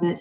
it.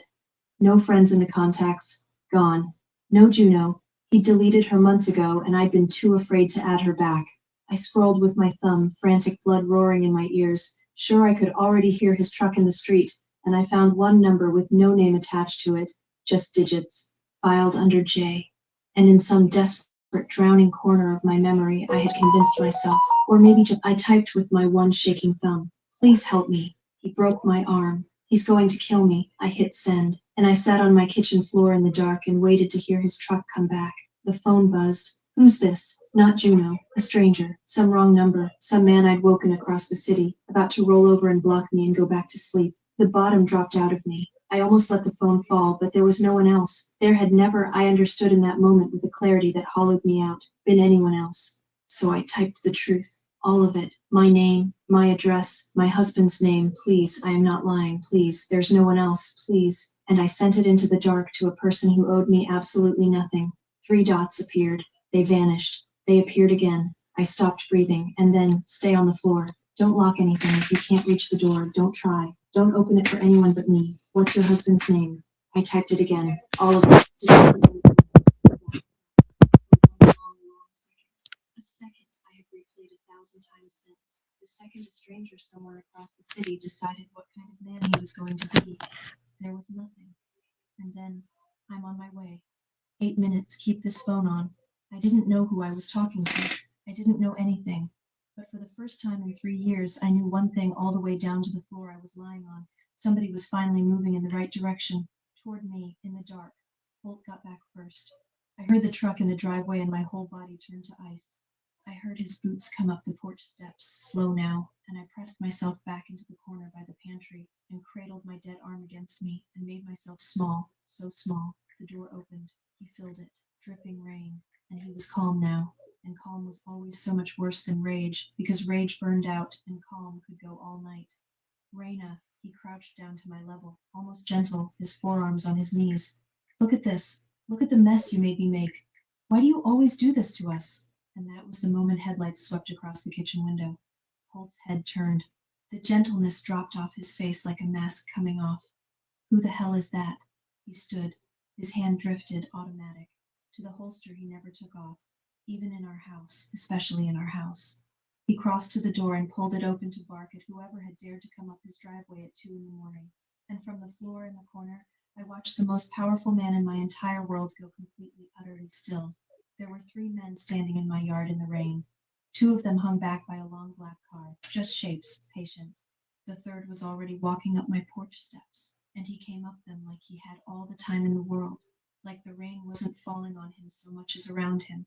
No friends in the contacts. Gone. No Juno. He'd deleted her months ago, and I'd been too afraid to add her back. I scrolled with my thumb, frantic blood roaring in my ears. Sure, I could already hear his truck in the street, and I found one number with no name attached to it, just digits, filed under J. And in some desperate, drowning corner of my memory, I had convinced myself, or maybe just I typed with my one shaking thumb, "Please help me." He broke my arm. He's going to kill me. I hit send, and I sat on my kitchen floor in the dark and waited to hear his truck come back. The phone buzzed. Who's this? Not Juno. A stranger. Some wrong number. Some man I'd woken across the city, about to roll over and block me and go back to sleep. The bottom dropped out of me. I almost let the phone fall, but there was no one else. There had never, I understood in that moment with a clarity that hollowed me out, been anyone else. So I typed the truth. All of it. My name, my address, my husband's name. Please, I am not lying. Please, there's no one else. Please. And I sent it into the dark to a person who owed me absolutely nothing. 3 dots appeared. They vanished. They appeared again. I stopped breathing, and then, stay on the floor. Don't lock anything if you can't reach the door. Don't try. Don't open it for anyone but me. What's your husband's name? I typed it again. All of it. A second I have replayed 1,000 times since. The second a stranger somewhere across the city decided what kind of man he was going to be. There was nothing. And then I'm on my way. 8 minutes, keep this phone on. I didn't know who I was talking to. I didn't know anything. But for the first time in 3 years, I knew one thing all the way down to the floor I was lying on. Somebody was finally moving in the right direction, toward me, in the dark. Holt got back first. I heard the truck in the driveway and my whole body turned to ice. I heard his boots come up the porch steps, slow now, and I pressed myself back into the corner by the pantry and cradled my dead arm against me and made myself small, so small. The door opened. He filled it, dripping rain, and he was calm now. And calm was always so much worse than rage, because rage burned out and calm could go all night. Raina, he crouched down to my level, almost gentle, his forearms on his knees. Look at this. Look at the mess you made me make. Why do you always do this to us? And that was the moment headlights swept across the kitchen window. Holt's head turned. The gentleness dropped off his face like a mask coming off. Who the hell is that? He stood. His hand drifted, automatic, to the holster he never took off, even in our house, especially in our house. He crossed to the door and pulled it open to bark at whoever had dared to come up his driveway at 2 in the morning. And from the floor in the corner, I watched the most powerful man in my entire world go completely, utterly still. There were 3 men standing in my yard in the rain. 2 of them hung back by a long black car, just shapes, patient. The third was already walking up my porch steps, and he came up them like he had all the time in the world, like the rain wasn't falling on him so much as around him.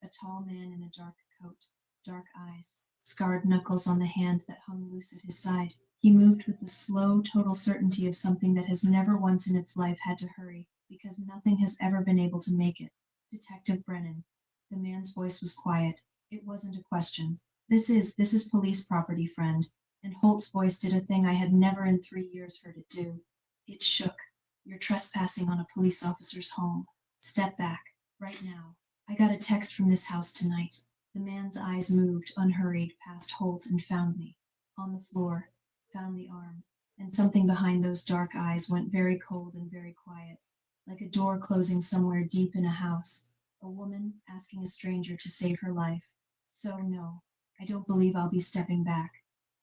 A tall man in a dark coat, dark eyes, scarred knuckles on the hand that hung loose at his side. He moved with the slow, total certainty of something that has never once in its life had to hurry, because nothing has ever been able to make it. Detective Brennan. The man's voice was quiet. It wasn't a question. This is police property, friend. And Holt's voice did a thing I had never in 3 years heard it do. It shook. You're trespassing on a police officer's home. Step back. Right now. I got a text from this house tonight. The man's eyes moved, unhurried, past Holt and found me. On the floor. Found the arm. And something behind those dark eyes went very cold and very quiet. Like a door closing somewhere deep in a house. A woman asking a stranger to save her life. So no. I don't believe I'll be stepping back.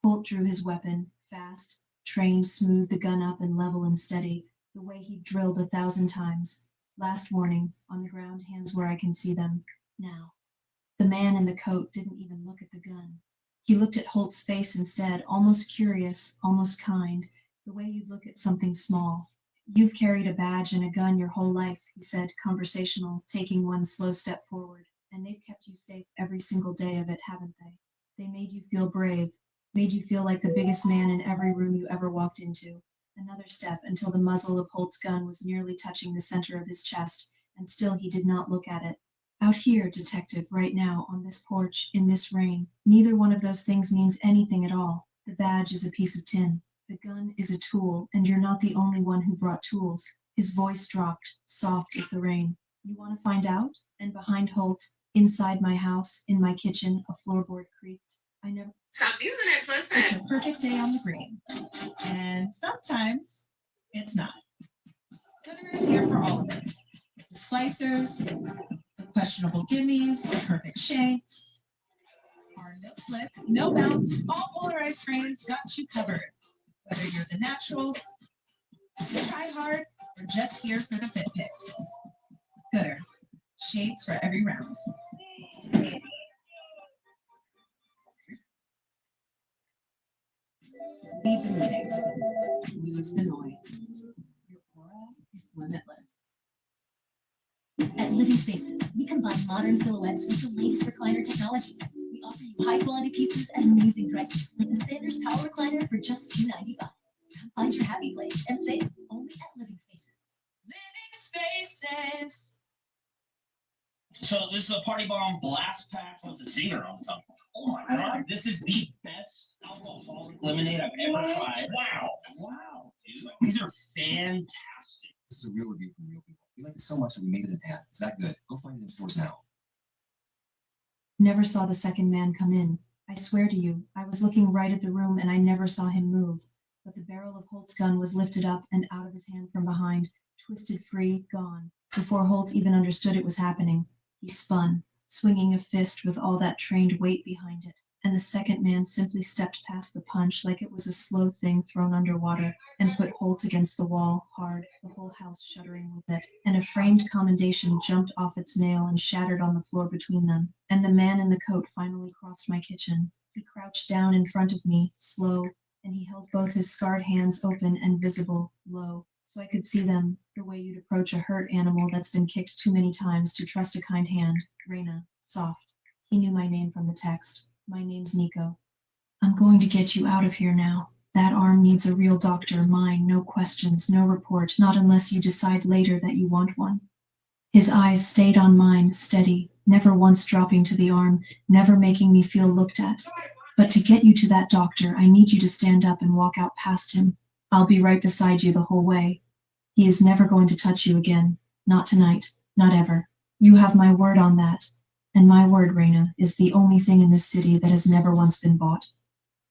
Holt drew his weapon, fast, trained, smoothed the gun up and level and steady, the way he'd drilled 1,000 times. Last warning, on the ground, hands where I can see them. Now. The man in the coat didn't even look at the gun. He looked at Holt's face instead, almost curious, almost kind, the way you'd look at something small. You've carried a badge and a gun your whole life, he said, conversational, taking one slow step forward. And they've kept you safe every single day of it, haven't they? They made you feel brave, made you feel like the biggest man in every room you ever walked into. Another step until the muzzle of Holt's gun was nearly touching the center of his chest, and still he did not look at it. Out here, detective, right now, on this porch, in this rain, neither one of those things means anything at all. The badge is a piece of tin. The gun is a tool, and you're not the only one who brought tools. His voice dropped, soft as the rain. You want to find out? And behind Holt, inside my house, in my kitchen, a floorboard creaked. I never. Stop using it, listen. It's a perfect day on the green. And sometimes it's not. is here for all of it. The slicers, the questionable gimmies, the perfect shanks. Our no slip, no bounce, all polarized frames got you covered. Whether you're the natural, try hard, or just here for the fit pics. Gooder, shades for every round. Leave the meeting. Lose the noise. Your aura is limitless. At Living Spaces, we combine modern silhouettes with the latest recliner technology. We offer you high-quality pieces at amazing prices, like the Sanders Power Recliner for just $295. Find your happy place and save only at Living Spaces. Living Spaces. So this is a Party Bomb Blast Pack with a zinger on top. Oh my god, this is the best alcoholic lemonade I've ever tried. Wow, dude. These are fantastic. This is a real review from real people. We liked it so much that we made it an ad. It's that good. Go find it in stores now. Never saw the second man come in. I swear to you, I was looking right at the room and I never saw him move. But the barrel of Holt's gun was lifted up and out of his hand from behind, twisted free, gone. Before Holt even understood it was happening, he spun, swinging a fist with all that trained weight behind it. And the second man simply stepped past the punch like it was a slow thing thrown underwater and put Holt against the wall, hard, the whole house shuddering with it. And a framed commendation jumped off its nail and shattered on the floor between them. And the man in the coat finally crossed my kitchen. He crouched down in front of me, slow, and he held both his scarred hands open and visible, low, so I could see them, the way you'd approach a hurt animal that's been kicked too many times to trust a kind hand. Raina, soft. He knew my name from the text. My name's Nico. I'm going to get you out of here now. That arm needs a real doctor, mine, no questions, no report, not unless you decide later that you want one. His eyes stayed on mine, steady, never once dropping to the arm, never making me feel looked at. But to get you to that doctor, I need you to stand up and walk out past him. I'll be right beside you the whole way. He is never going to touch you again. Not tonight. Not ever. You have my word on that. And my word, Raina, is the only thing in this city that has never once been bought.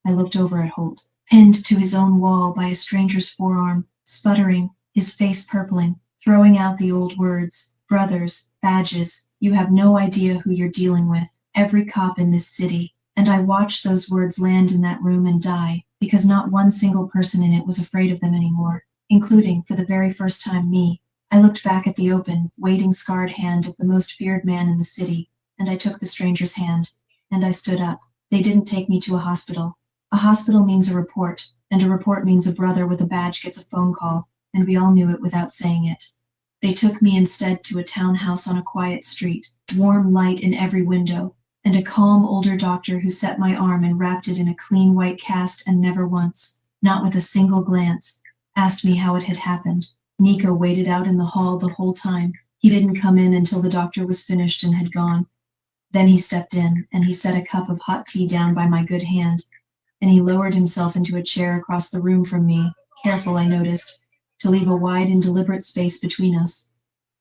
I looked over at Holt, pinned to his own wall by a stranger's forearm, sputtering, his face purpling, throwing out the old words, brothers, badges, you have no idea who you're dealing with, every cop in this city. And I watched those words land in that room and die, because not one single person in it was afraid of them anymore, including, for the very first time, me. I looked back at the open, waiting scarred hand of the most feared man in the city, and I took the stranger's hand, and I stood up. They didn't take me to a hospital. A hospital means a report, and a report means a brother with a badge gets a phone call, and we all knew it without saying it. They took me instead to a townhouse on a quiet street, warm light in every window, and a calm older doctor who set my arm and wrapped it in a clean white cast and never once, not with a single glance, asked me how it had happened. Nico waited out in the hall the whole time. He didn't come in until the doctor was finished and had gone. Then he stepped in, and he set a cup of hot tea down by my good hand, and he lowered himself into a chair across the room from me, careful, I noticed, to leave a wide and deliberate space between us,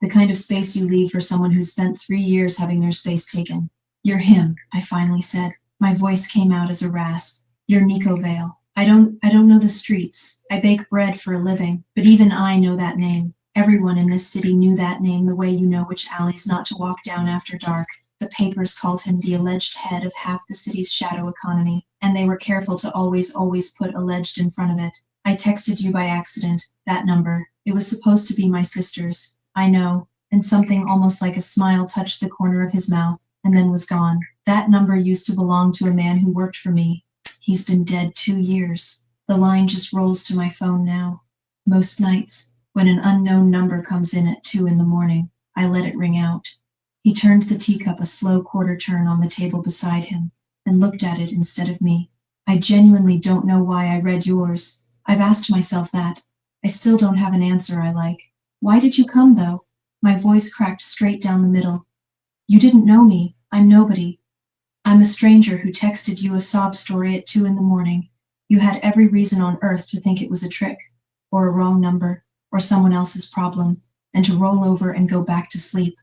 the kind of space you leave for someone who's spent 3 years having their space taken. You're him, I finally said. My voice came out as a rasp. You're Nico Vale. I don't know the streets. I bake bread for a living, but even I know that name. Everyone in this city knew that name the way you know which alleys not to walk down after dark. The papers called him the alleged head of half the city's shadow economy, and they were careful to always put alleged in front of it. I texted you by accident, that number. It was supposed to be my sister's. I know. And something almost like a smile touched the corner of his mouth, and then was gone. That number used to belong to a man who worked for me. He's been dead 2 years. The line just rolls to my phone now. Most nights, when an unknown number comes in at 2 in the morning, I let it ring out. He turned the teacup a slow quarter turn on the table beside him, and looked at it instead of me. I genuinely don't know why I read yours. I've asked myself that. I still don't have an answer I like. Why did you come, though? My voice cracked straight down the middle. You didn't know me. I'm nobody. I'm a stranger who texted you a sob story at 2 in the morning. You had every reason on earth to think it was a trick, or a wrong number, or someone else's problem, and to roll over and go back to sleep.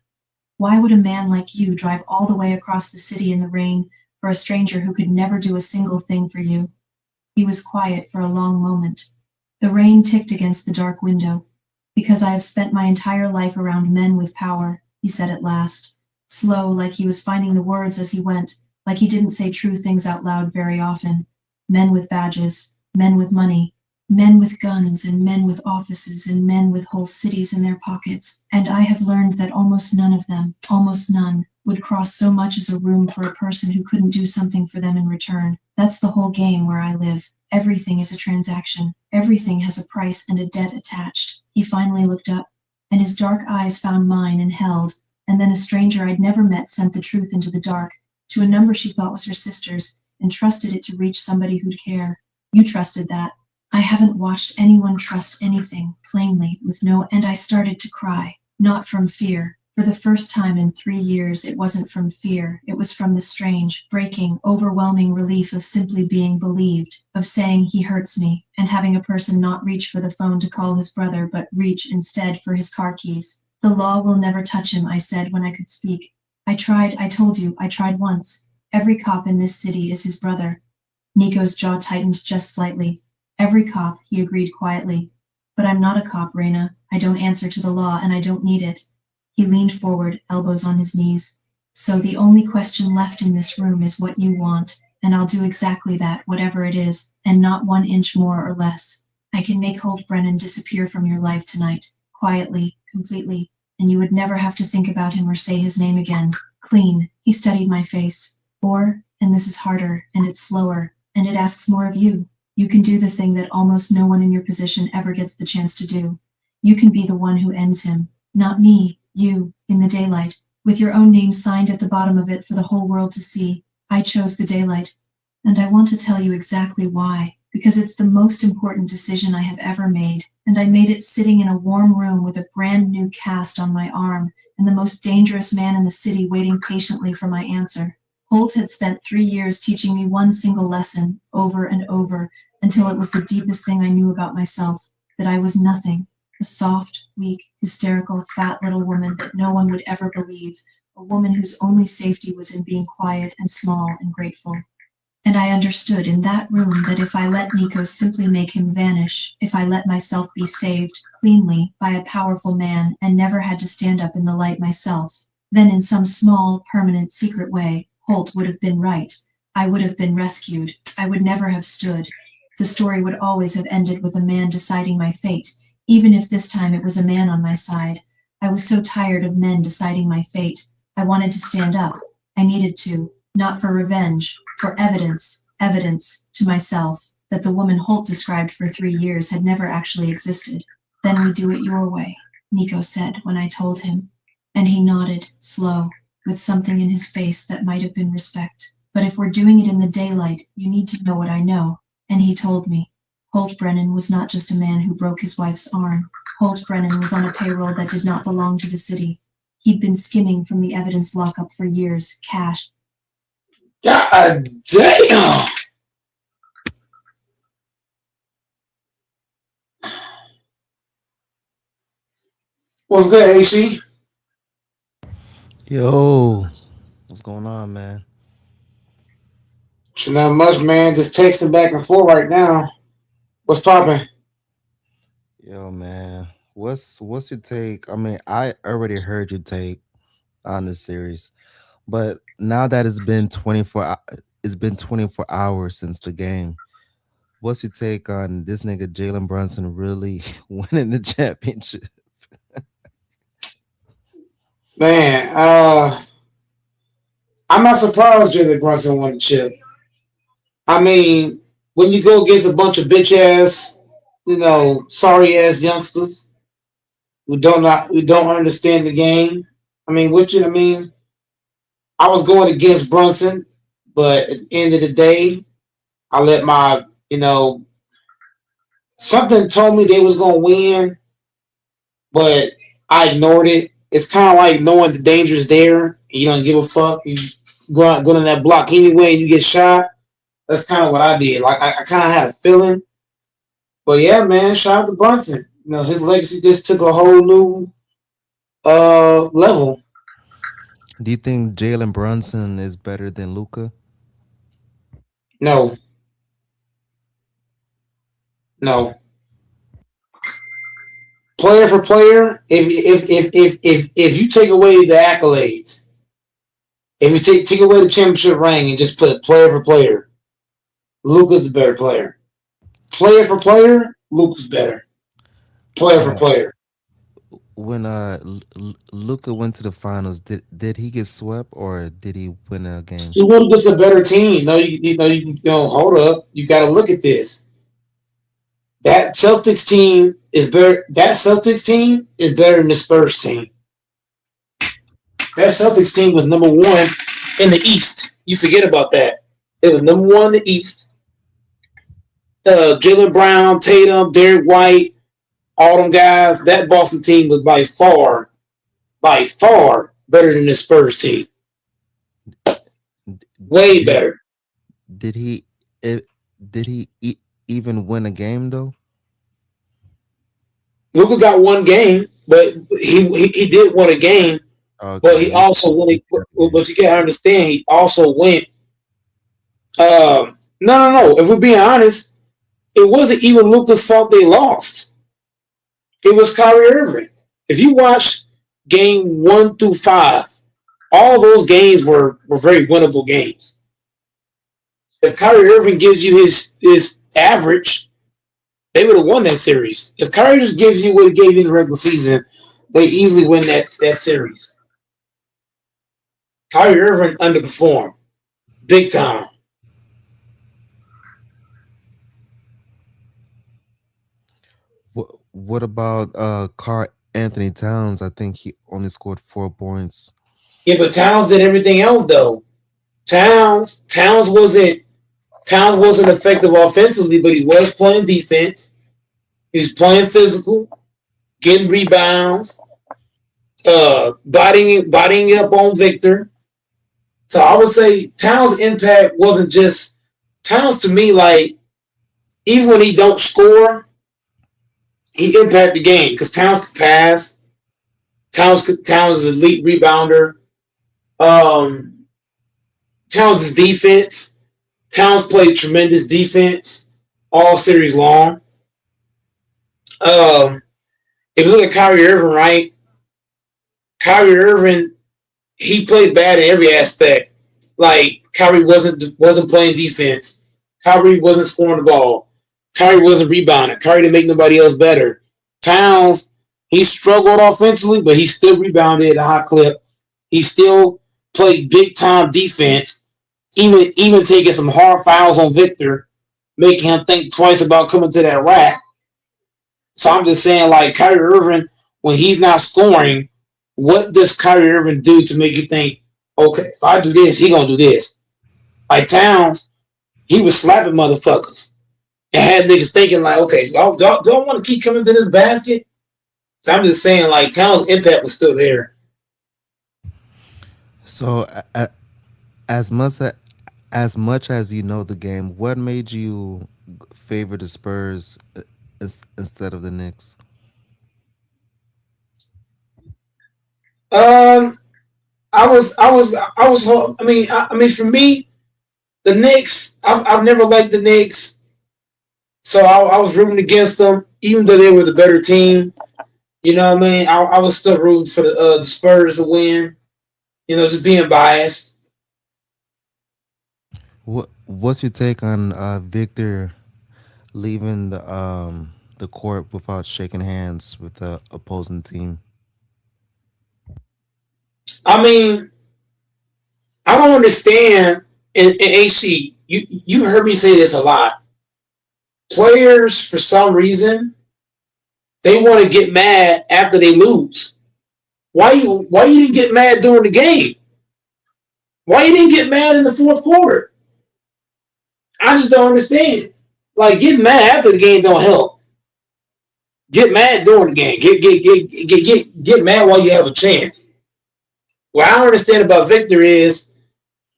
Why would a man like you drive all the way across the city in the rain for a stranger who could never do a single thing for you? He was quiet for a long moment. The rain ticked against the dark window. Because I have spent my entire life around men with power, he said at last, slow, like he was finding the words as he went, like he didn't say true things out loud very often. Men with badges, men with money, men with guns and men with offices and men with whole cities in their pockets, and I have learned that almost none of them, almost none, would cross so much as a room for a person who couldn't do something for them in return. That's the whole game where I live. Everything is a transaction. Everything has a price and a debt attached. He finally looked up, and his dark eyes found mine and held, and then a stranger I'd never met sent the truth into the dark, to a number she thought was her sister's, and trusted it to reach somebody who'd care. You trusted that. I haven't watched anyone trust anything, plainly, with no, and I started to cry. Not from fear. For the first time in 3 years, it wasn't from fear. It was from the strange, breaking, overwhelming relief of simply being believed, of saying he hurts me, and having a person not reach for the phone to call his brother, but reach instead for his car keys. The law will never touch him, I said when I could speak. I tried, I told you, I tried once. Every cop in this city is his brother. Nico's jaw tightened just slightly. Every cop, he agreed quietly. But I'm not a cop, Raina. I don't answer to the law, and I don't need it. He leaned forward, elbows on his knees. So the only question left in this room is what you want, and I'll do exactly that, whatever it is, and not 1 inch more or less. I can make Holt Brennan disappear from your life tonight, quietly, completely, and you would never have to think about him or say his name again. Clean. He studied my face. Or, and this is harder, and it's slower, and it asks more of you. You can do the thing that almost no one in your position ever gets the chance to do. You can be the one who ends him. Not me, you, in the daylight, with your own name signed at the bottom of it for the whole world to see. I chose the daylight. And I want to tell you exactly why. Because it's the most important decision I have ever made. And I made it sitting in a warm room with a brand new cast on my arm, and the most dangerous man in the city waiting patiently for my answer. Holt had spent 3 years teaching me one single lesson, over and over, until it was the deepest thing I knew about myself, that I was nothing, a soft, weak, hysterical, fat little woman that no one would ever believe, a woman whose only safety was in being quiet and small and grateful. And I understood in that room that if I let Nico simply make him vanish, if I let myself be saved, cleanly, by a powerful man and never had to stand up in the light myself, then in some small, permanent, secret way, Holt would have been right. I would have been rescued. I would never have stood. The story would always have ended with a man deciding my fate, even if this time it was a man on my side. I was so tired of men deciding my fate. I wanted to stand up. I needed to, not for revenge, for evidence, evidence, to myself, that the woman Holt described for 3 years had never actually existed. Then we do it your way, Nico said when I told him. And he nodded, slow, with something in his face that might have been respect. But if we're doing it in the daylight, you need to know what I know. And he told me. Holt Brennan was not just a man who broke his wife's arm. Holt Brennan was on a payroll that did not belong to the city. He'd been skimming from the evidence lockup for years, cash. God damn. What's good, AC? Yo, what's going on, man? Should not much, man. Just texting back and forth right now. What's popping? Yo, man, what's your take? I mean, I already heard your take on this series, but now that it's been 24 hours since the game. What's your take on this nigga Jalen Brunson really winning the championship? Man, I'm not surprised Jalen Brunson won the chip. I mean, when you go against a bunch of bitch ass, sorry ass youngsters who don't understand the game. I was going against Brunson, but at the end of the day, I let my something told me they was gonna win, but I ignored it. It's kind of like knowing the danger's there, and you don't give a fuck. You go in that block anyway, and you get shot. That's kind of what I did. Like I kind of had a feeling, but yeah, man, shout out to Brunson. His legacy just took a whole new level. Do you think Jalen Brunson is better than Luca? No, no, player for player, if you take away the accolades, if you take away the championship ring and just put player for player, Luka's the better player. Player for player, Luka's better. Player for Uh, player. when Luca went to the finals, did he get swept or did he win a game? He would against a better team. No, hold up. You got to look at this. That Celtics team is better. That Celtics team is better than the Spurs team. That Celtics team was number one in the East. You forget about that. It was number one in the East. Jalen Brown, Tatum, Derek White, all them guys. That Boston team was by far better than the Spurs team. Way Did better. did he it, did he even win a game though? Luka got one game, but he did win a game. But Okay, he also won. he got the game. But you gotta understand, he also went. No. If we're being honest, it wasn't even Luka's fault they lost. It was Kyrie Irving. If you watch game 1 through 5, all those games were very winnable games. If Kyrie Irving gives you his average, they would have won that series. If Kyrie just gives you what he gave you in the regular season, they easily win that series. Kyrie Irving underperformed big time. What about Carl Anthony Towns? I think he only scored 4 points. Yeah, but Towns did everything else though. Towns wasn't effective offensively, but he was playing defense. He was playing physical, getting rebounds, bodying up on Victor. So I would say Towns' impact wasn't just Towns to me. Like even when he don't score, he impact the game because Towns could pass. Towns is an elite rebounder. Um, Towns' defense. Towns played tremendous defense all series long. Um, if you look at Kyrie Irving, right? Kyrie Irving, he played bad in every aspect. Like Kyrie wasn't playing defense. Kyrie wasn't scoring the ball. Kyrie wasn't rebounding. Kyrie didn't make nobody else better. Towns, he struggled offensively, but he still rebounded at a high clip. He still played big time defense, even taking some hard fouls on Victor, making him think twice about coming to that rack. So I'm just saying, like Kyrie Irving, when he's not scoring, what does Kyrie Irving do to make you think, okay, if I do this, he gonna do this? Like Towns, he was slapping motherfuckers and had niggas thinking like, okay, do I want to keep coming to this basket? So I'm just saying, like Towns' impact was still there. So as much as you know the game, what made you favor the Spurs instead of the Knicks? Um, I mean, for me, the Knicks, I've never liked the Knicks, so I was rooting against them, even though they were the better team. You know what I mean? I was still rooting for the Spurs to win. Just being biased. What's your take on Victor leaving the court without shaking hands with the opposing team? I mean, I don't understand. In AC, you heard me say this a lot. Players, for some reason, they want to get mad after they lose. Why you didn't get mad during the game? Why you didn't get mad in the fourth quarter? I just don't understand. Like getting mad after the game don't help. Get mad during the game. Get mad while you have a chance. What I don't understand about Victor is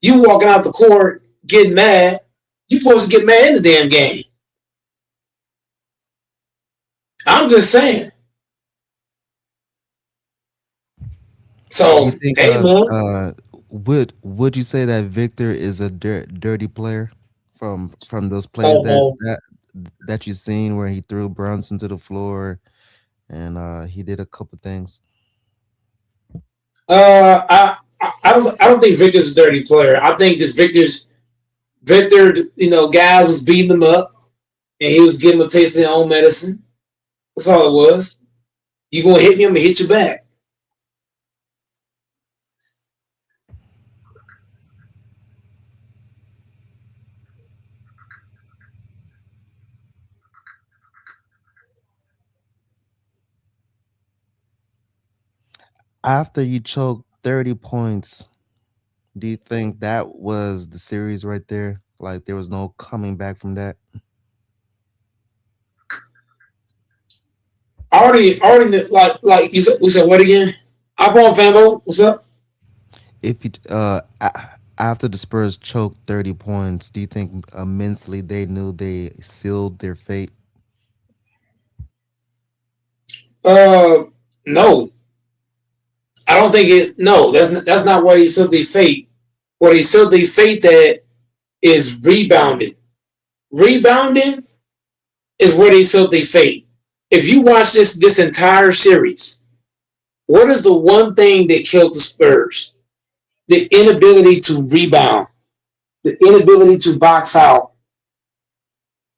you walking out the court getting mad. You supposed to get mad in the damn game. I'm just saying. You So, think hey man, would you say that Victor is a dirty player from those plays oh, that you've seen where he threw Brunson to the floor and he did a couple things. I don't think Victor's a dirty player. I think just Victor, guys was beating him up and he was giving him a taste of their own medicine. That's all it was. You gonna hit me, I'm gonna hit you back. After you choked 30 points, do you think that was the series right there? Like there was no coming back from that? Already, like you said, we said what again? Hop on, Fambo. What's up? If you after the Spurs choked 30 points, do you think mentally they knew they sealed their fate? Uh, no, I don't think it. No, that's not where he said they fate. What he said they fate that is rebounding. Rebounding is where they said they fate. If you watch this entire series, what is the one thing that killed the Spurs? The inability to rebound, the inability to box out.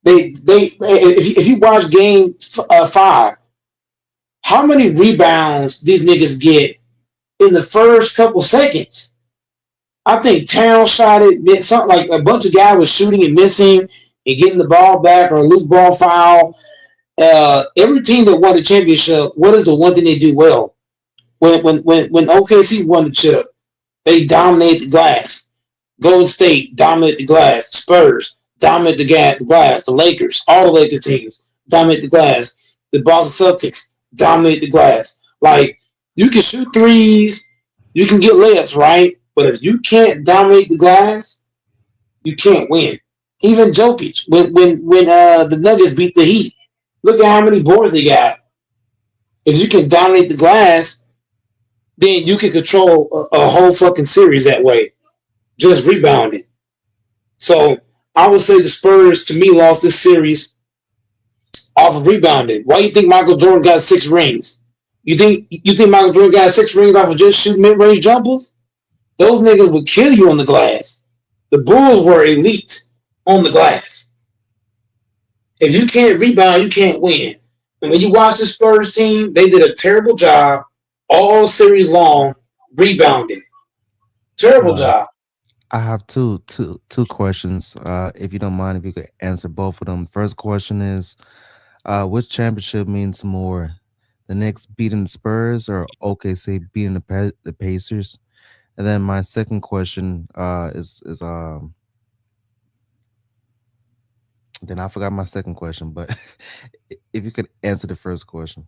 If you watch game 5, how many rebounds these niggas get in the first couple seconds? I think Town shot it, something like a bunch of guys was shooting and missing and getting the ball back or a loose ball foul. Every team that won the championship, what is the one thing they do well? When OKC won the chip, they dominate the glass. Golden State dominate the glass. Spurs dominate the glass. The Lakers, all the Lakers teams dominate the glass. The Boston Celtics dominate the glass. Like you can shoot threes, you can get layups, right? But if you can't dominate the glass, you can't win. Even Jokic, when the Nuggets beat the Heat, look at how many boards they got. If you can dominate the glass, then you can control a whole fucking series that way. Just rebounding. So I would say the Spurs to me lost this series off of rebounding. Why do you think Michael Jordan got 6 rings? You think Michael Jordan got 6 rings off of just shooting mid range jumpers? Those niggas would kill you on the glass. The Bulls were elite on the glass. If you can't rebound, you can't win. And when you watch the Spurs team, they did a terrible job all series long rebounding. Terrible Uh, job. I have two questions. If you don't mind, if you could answer both of them. First question is, which championship means more, the Knicks beating the Spurs or OKC beating the Pacers? And then my second question is then I forgot my second question, but if you could answer the first question,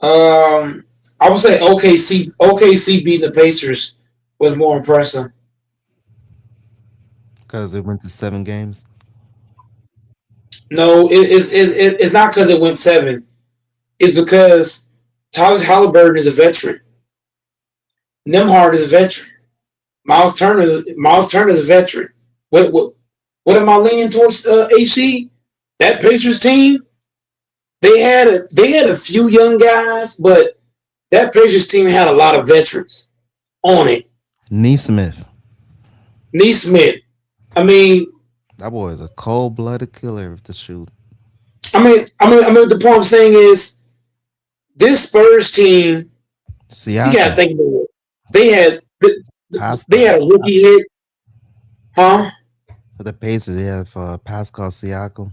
Um, I would say OKC beating the Pacers was more impressive. because it went to 7 games. No, it's not because it went 7. It's because Tyrese Halliburton is a veteran. Nemhard is a veteran. Miles Turner is a veteran. What am I leaning towards? AC, that Pacers team, they had a few young guys, but that Pacers team had a lot of veterans on it. Neesmith, Neesmith. I mean, that boy is a cold-blooded killer with the shoot. the point I'm saying is this Spurs team. You gotta Siakam, think about it. They had they Pascal, had a rookie hit, huh? for the Pacers, they have Pascal Siakam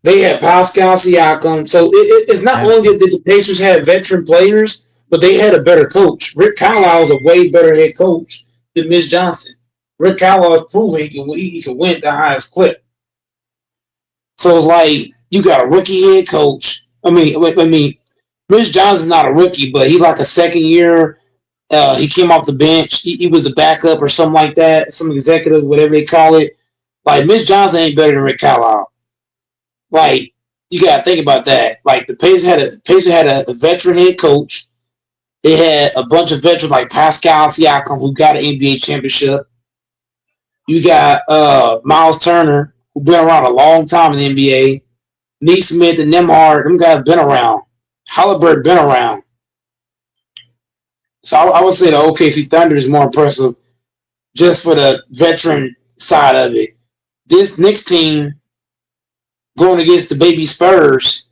They had Pascal Siakam. So it's not and only that the Pacers had veteran players, but they had a better coach. Rick Carlisle is a way better head coach than Mitch Johnson. Rick Carlisle has proven he can win at the highest clip. So it's like you got a rookie head coach. Mitch Johnson's not a rookie, but he's like a second year. He came off the bench. He was the backup or something like that. Some executive, whatever they call it. Like Mitch Johnson ain't better than Rick Carlisle. Like you gotta think about that. Like the Pacers had a veteran head coach. They had a bunch of veterans like Pascal Siakam who got an NBA championship. You got Miles Turner who been around a long time in the NBA. Neesmith and Nemhard, them guys been around. Halliburton been around. So I would say the OKC Thunder is more impressive just for the veteran side of it. This Knicks team going against the baby Spurs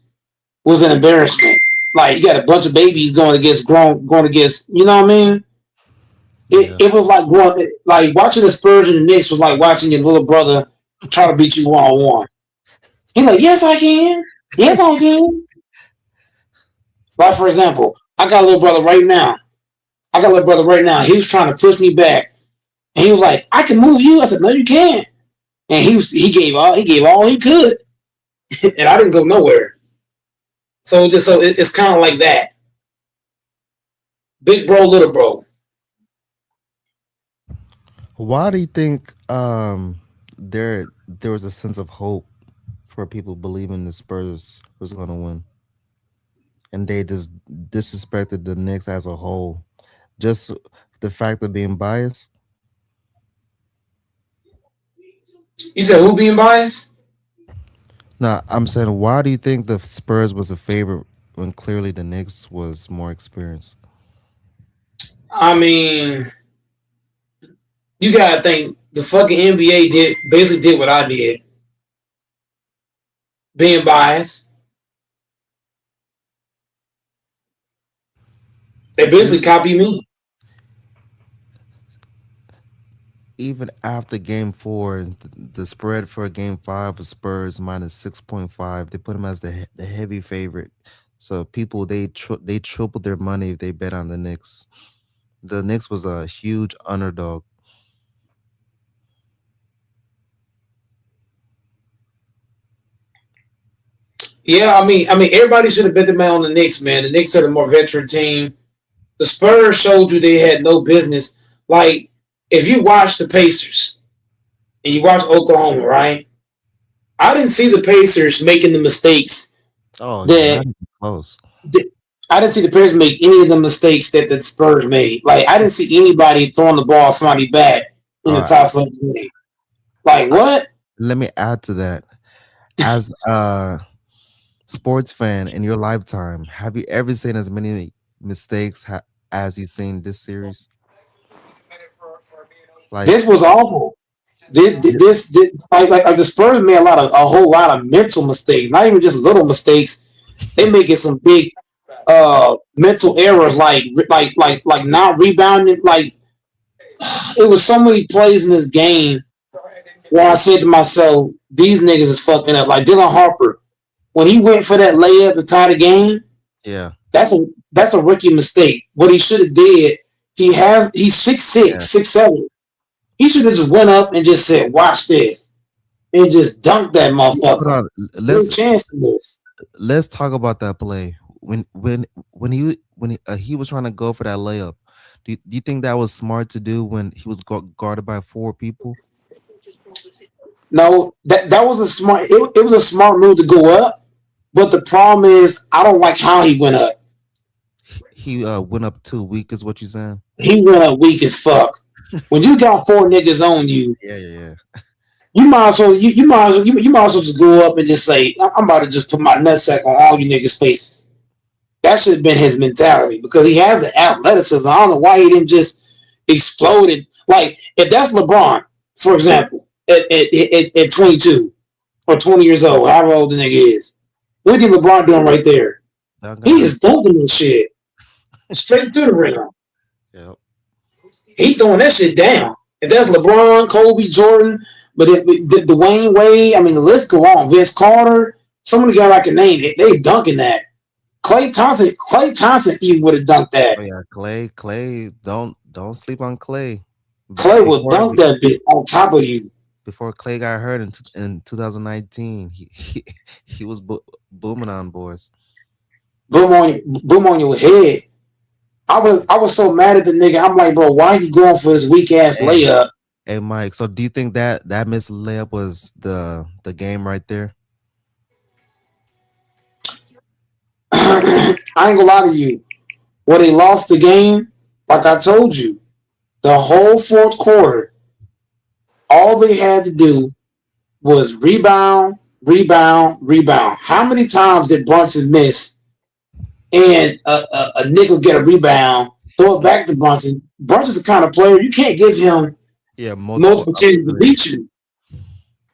was an embarrassment. Like you got a bunch of babies going against, you know what I mean? Yeah. It was like watching the Spurs and the Knicks was like watching your little brother try to beat you 1-on-1. He's like, yes, I can. Yes, I can. Like for example, I got a little brother right now. I got a little brother right now. He was trying to push me back, and he was like, "I can move you." I said, "No, you can't." And he gave all he could, and I didn't go nowhere. It's kind of like that, big bro, little bro. Why do you think there was a sense of hope for people believing the Spurs was going to win, and they just disrespected the Knicks as a whole? Just the fact of being biased. You said who being biased? No, I'm saying why do you think the Spurs was a favorite when clearly the Knicks was more experienced? I mean, you gotta think the fucking NBA did what I did, being biased. They basically Even copy me. even after Game Four, the spread for Game Five was Spurs minus 6.5. They put them as the heavy favorite. So people they tripled their money if they bet on the Knicks. The Knicks was a huge underdog. Yeah, everybody should have bet the man on the Knicks, man. The Knicks are the more veteran team. The Spurs showed you they had no business. Like, if you watch the Pacers and you watch Oklahoma, right? I didn't see the Pacers making the mistakes Oh, not that, even close. that I didn't see the Pacers make any of the mistakes that the Spurs made. Like, I didn't see anybody throwing the ball somebody back in All the right, top 15. Like, I- what? let me add to that. As a sports fan in your lifetime, have you ever seen as many mistakes as you've seen this series? Like, This was awful. yeah, Like the Spurs made a whole lot of mental mistakes, not even just little mistakes. They making some big mental errors, like not rebounding. Like it was so many plays in this game where I said to myself, "These niggas is fucking up." Like Dylan Harper, when he went for that layup to tie the game, yeah, that's a rookie mistake. What he should have did, he's 6'6", yeah. 6'7". He should have just went up and just said, "Watch this," and just dunked that Hold motherfucker. on. No chance to miss. Let's talk about that play when he was trying to go for that layup. Do you think that was smart to do when he was guarded by four people? No, that was a smart. It was a smart move to go up, but the problem is I don't like how he went up. He went up too weak, is what you're saying? He went up weak as fuck. When you got four niggas on you, Yeah, yeah, yeah. you might as well just go up and just say, "I'm about to just put my nutsack on all you niggas' faces." That should have been his mentality because he has the athleticism. I don't know why he didn't just explode it. Like if that's LeBron, for example, at 22 or 20 years old, however old the nigga is, what do you think LeBron doing right there? Dunking He on. is dunking this shit straight through the ring. Yep. He throwing that shit down. If that's LeBron, Kobe, Jordan, but Dwayne Wade, I mean, the list go on. Vince Carter, some of the guys I can name, they dunking that. Clay Thompson even would have dunked that. Oh yeah, Clay. Don't sleep on Clay. Clay would Before dunk that bitch on top of you. before Clay got hurt in 2019, he was booming on boys. Boom on your head. I was so mad at the nigga. I'm like, bro, why he going for his weak ass Hey, layup? hey, Mike. So do you think that missed layup was the game right there? I ain't gonna lie to you. When they lost the game, like I told you, the whole fourth quarter, all they had to do was rebound, rebound, rebound. How many times did Brunson miss and a nigga get a rebound, throw it back to Brunson? Brunson's the kind of player you can't give him Yeah, multiple multiple chances to opportunities. beat you.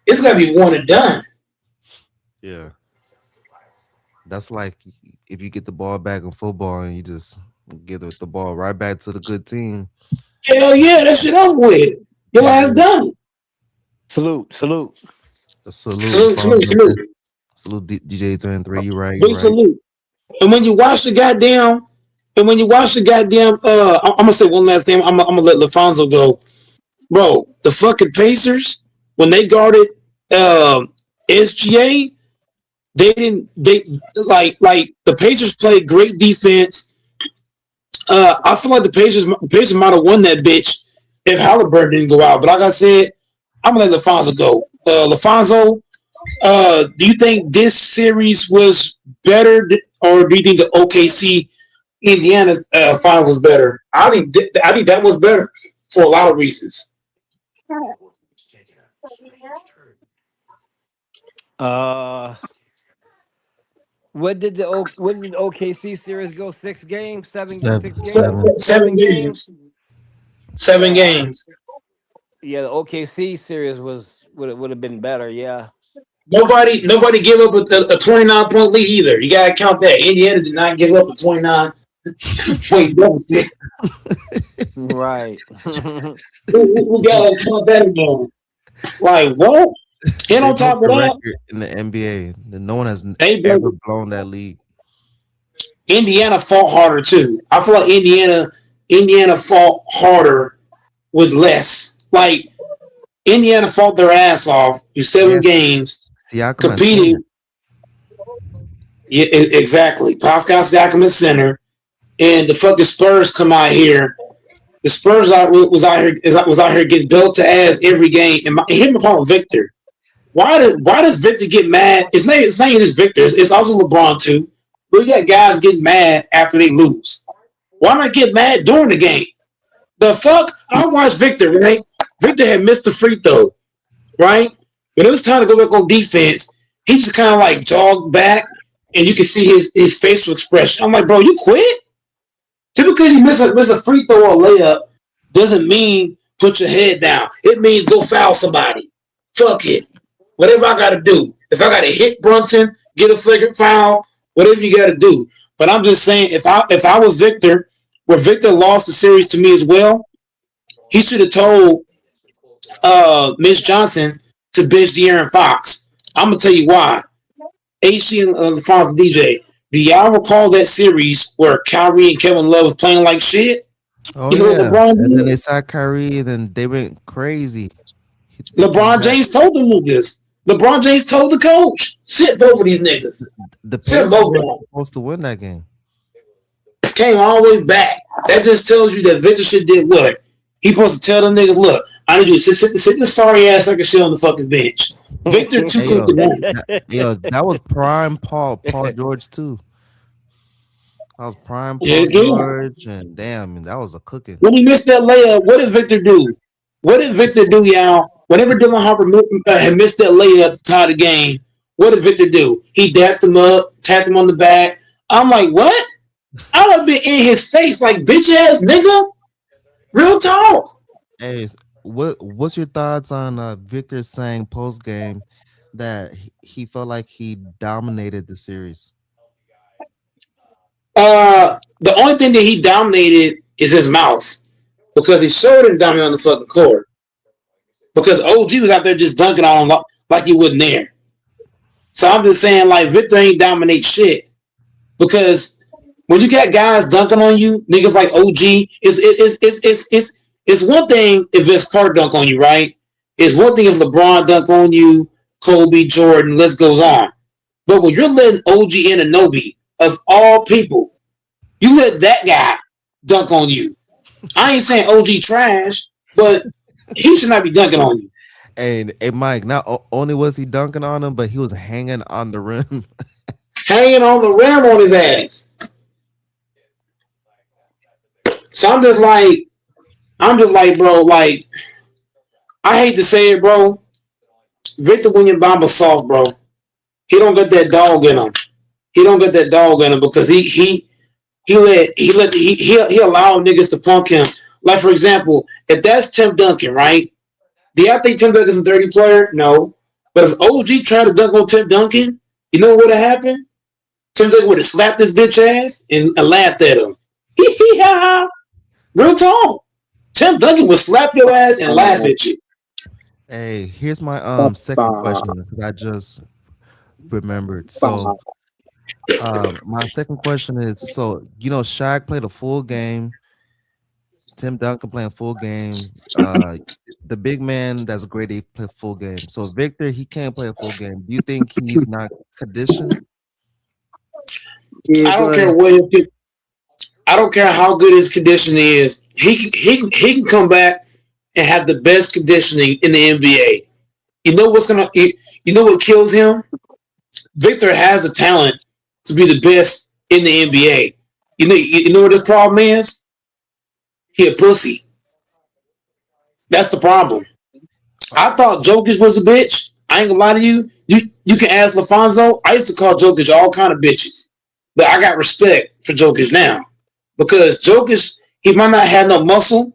It's gotta be one and done. Yeah, that's like if you get the ball back in football and you just give the ball right back to the good team. Hell yeah, that shit over with. Your Yeah, ass done. Salute, salute. a salute, Salute, salute, Fonzo. salute. Salute DJ 23. You right, you Big right. salute. And when you watch the goddamn, and when you watch the goddamn, I'm gonna say one last thing. I'm gonna let LaFonso go, bro. The fucking Pacers when they guarded SGA, they didn't. They like the Pacers played great defense. I feel like the Pacers might have won that bitch if Halliburton didn't go out. But like I said, I'm gonna let LaFonso go. LaFonso, do you think this series was better, or do you think the OKC Indiana final was better? I think that was better for a lot of reasons. Uh, what did the OKC series go? 6 games, Seven, 6 games, seven. Seven 7 games. games. Seven Yeah, games. yeah. The OKC series would have been better. Yeah, Nobody gave up a 29-point lead either. You gotta count that. Indiana did not give up a 29-point deficit. right. We gotta count that again. Like what? And They on broke top of the that, record in the NBA. No one has they ever broke blown that lead. Indiana fought harder too. I feel like Indiana fought harder with less. Like Indiana fought their ass off through seven Yes, games, Siakam at center. competing. Yeah, exactly. Pascal Siakam is center, and the fucking Spurs come out here. The Spurs was out here getting built to ass every game. And him upon Victor. Why does Victor get mad? It's not even just Victor. It's also LeBron too. We got guys getting mad after they lose. Why not get mad during the game? The fuck? I watched Victor, right? Victor had missed the free throw, right? When it was time to go back on defense, he just kind of like jogged back, and you can see his facial expression. I'm like, bro, you quit? Just because you miss a free throw or a layup doesn't mean put your head down. It means go foul somebody. Fuck it. Whatever I gotta do. If I gotta hit Brunson, get a flagrant foul, whatever you gotta do. But I'm just saying, if I was Victor, where Victor lost the series to me as well, he should have told Miss Johnson to bitch De'Aaron Fox. I'm gonna tell you why. HC and LaFonso DJ. Do y'all recall that series where Kyrie and Kevin Love was playing like shit? Oh You know what yeah, LeBron and then did? they sacked Kyrie, and then they went crazy. They came LeBron back. James told them niggas. LeBron James told the coach, sit both of these niggas. The Sit Pacers both of were them. supposed to win that game. Came all the way back. That just tells you that Victor shit did what? He supposed to tell them niggas, look, I need you to sit this sorry ass like a shit on the fucking bench. Victor Hey yo, 251. that was prime Paul George too. That was prime Yeah, Paul yeah. George, and damn, that was a cooking. When he missed that layup, what did Victor do? What did Victor do, y'all? Whenever Dylan Harper had missed that layup to tie the game, what did Victor do? He dapped him up, tapped him on the back. I'm like, what? I would have been in his face like bitch ass nigga. Real talk. Hey, what's your thoughts on Victor saying post game that he felt like he dominated the series? The only thing that he dominated is his mouth because he showed him dominate on the fucking court. Because OG was out there just dunking on him like he wasn't there. So I'm just saying, like, Victor ain't dominate shit. Because when you got guys dunking on you, niggas like OG, it's one thing if Vince Carter dunk on you, right? It's one thing if LeBron dunk on you, Kobe, Jordan, list goes on. But when you're letting OG Anunoby, of all people, you let that guy dunk on you. I ain't saying OG trash, but he should not be dunking on you. And hey, Mike, not only was he dunking on him, but he was hanging on the rim. Hanging on the rim on his ass. So I'm just like, bro, like, I hate to say it, bro. Victor Wembanyama soft, bro. He don't get that dog in him. He don't get that dog in him because he allowed niggas to punk him. Like for example, if that's Tim Duncan, right? Do y'all think Tim Duncan's a dirty player? No. But if OG tried to dunk on Tim Duncan, you know what would have happened? Tim Duncan would have slapped his bitch ass and laughed at him. Real talk. Tim Duncan would slap your ass and laugh at you. Hey, here's my second question because I just remembered. So my second question is so Shaq played a full game, Tim Duncan playing full game. The big man that's great, he play full game. So Victor, he can't play a full game. Do you think he's not conditioned? I don't care I don't care how good his conditioning is. He can come back and have the best conditioning in the NBA. You know what kills him? Victor has the talent to be the best in the NBA. You know what his problem is? He a pussy. That's the problem. I thought Jokic was a bitch. I ain't gonna lie to you. You can ask LaFonso. I used to call Jokic all kind of bitches. But I got respect for Jokic now. Because Jokic, he might not have no muscle,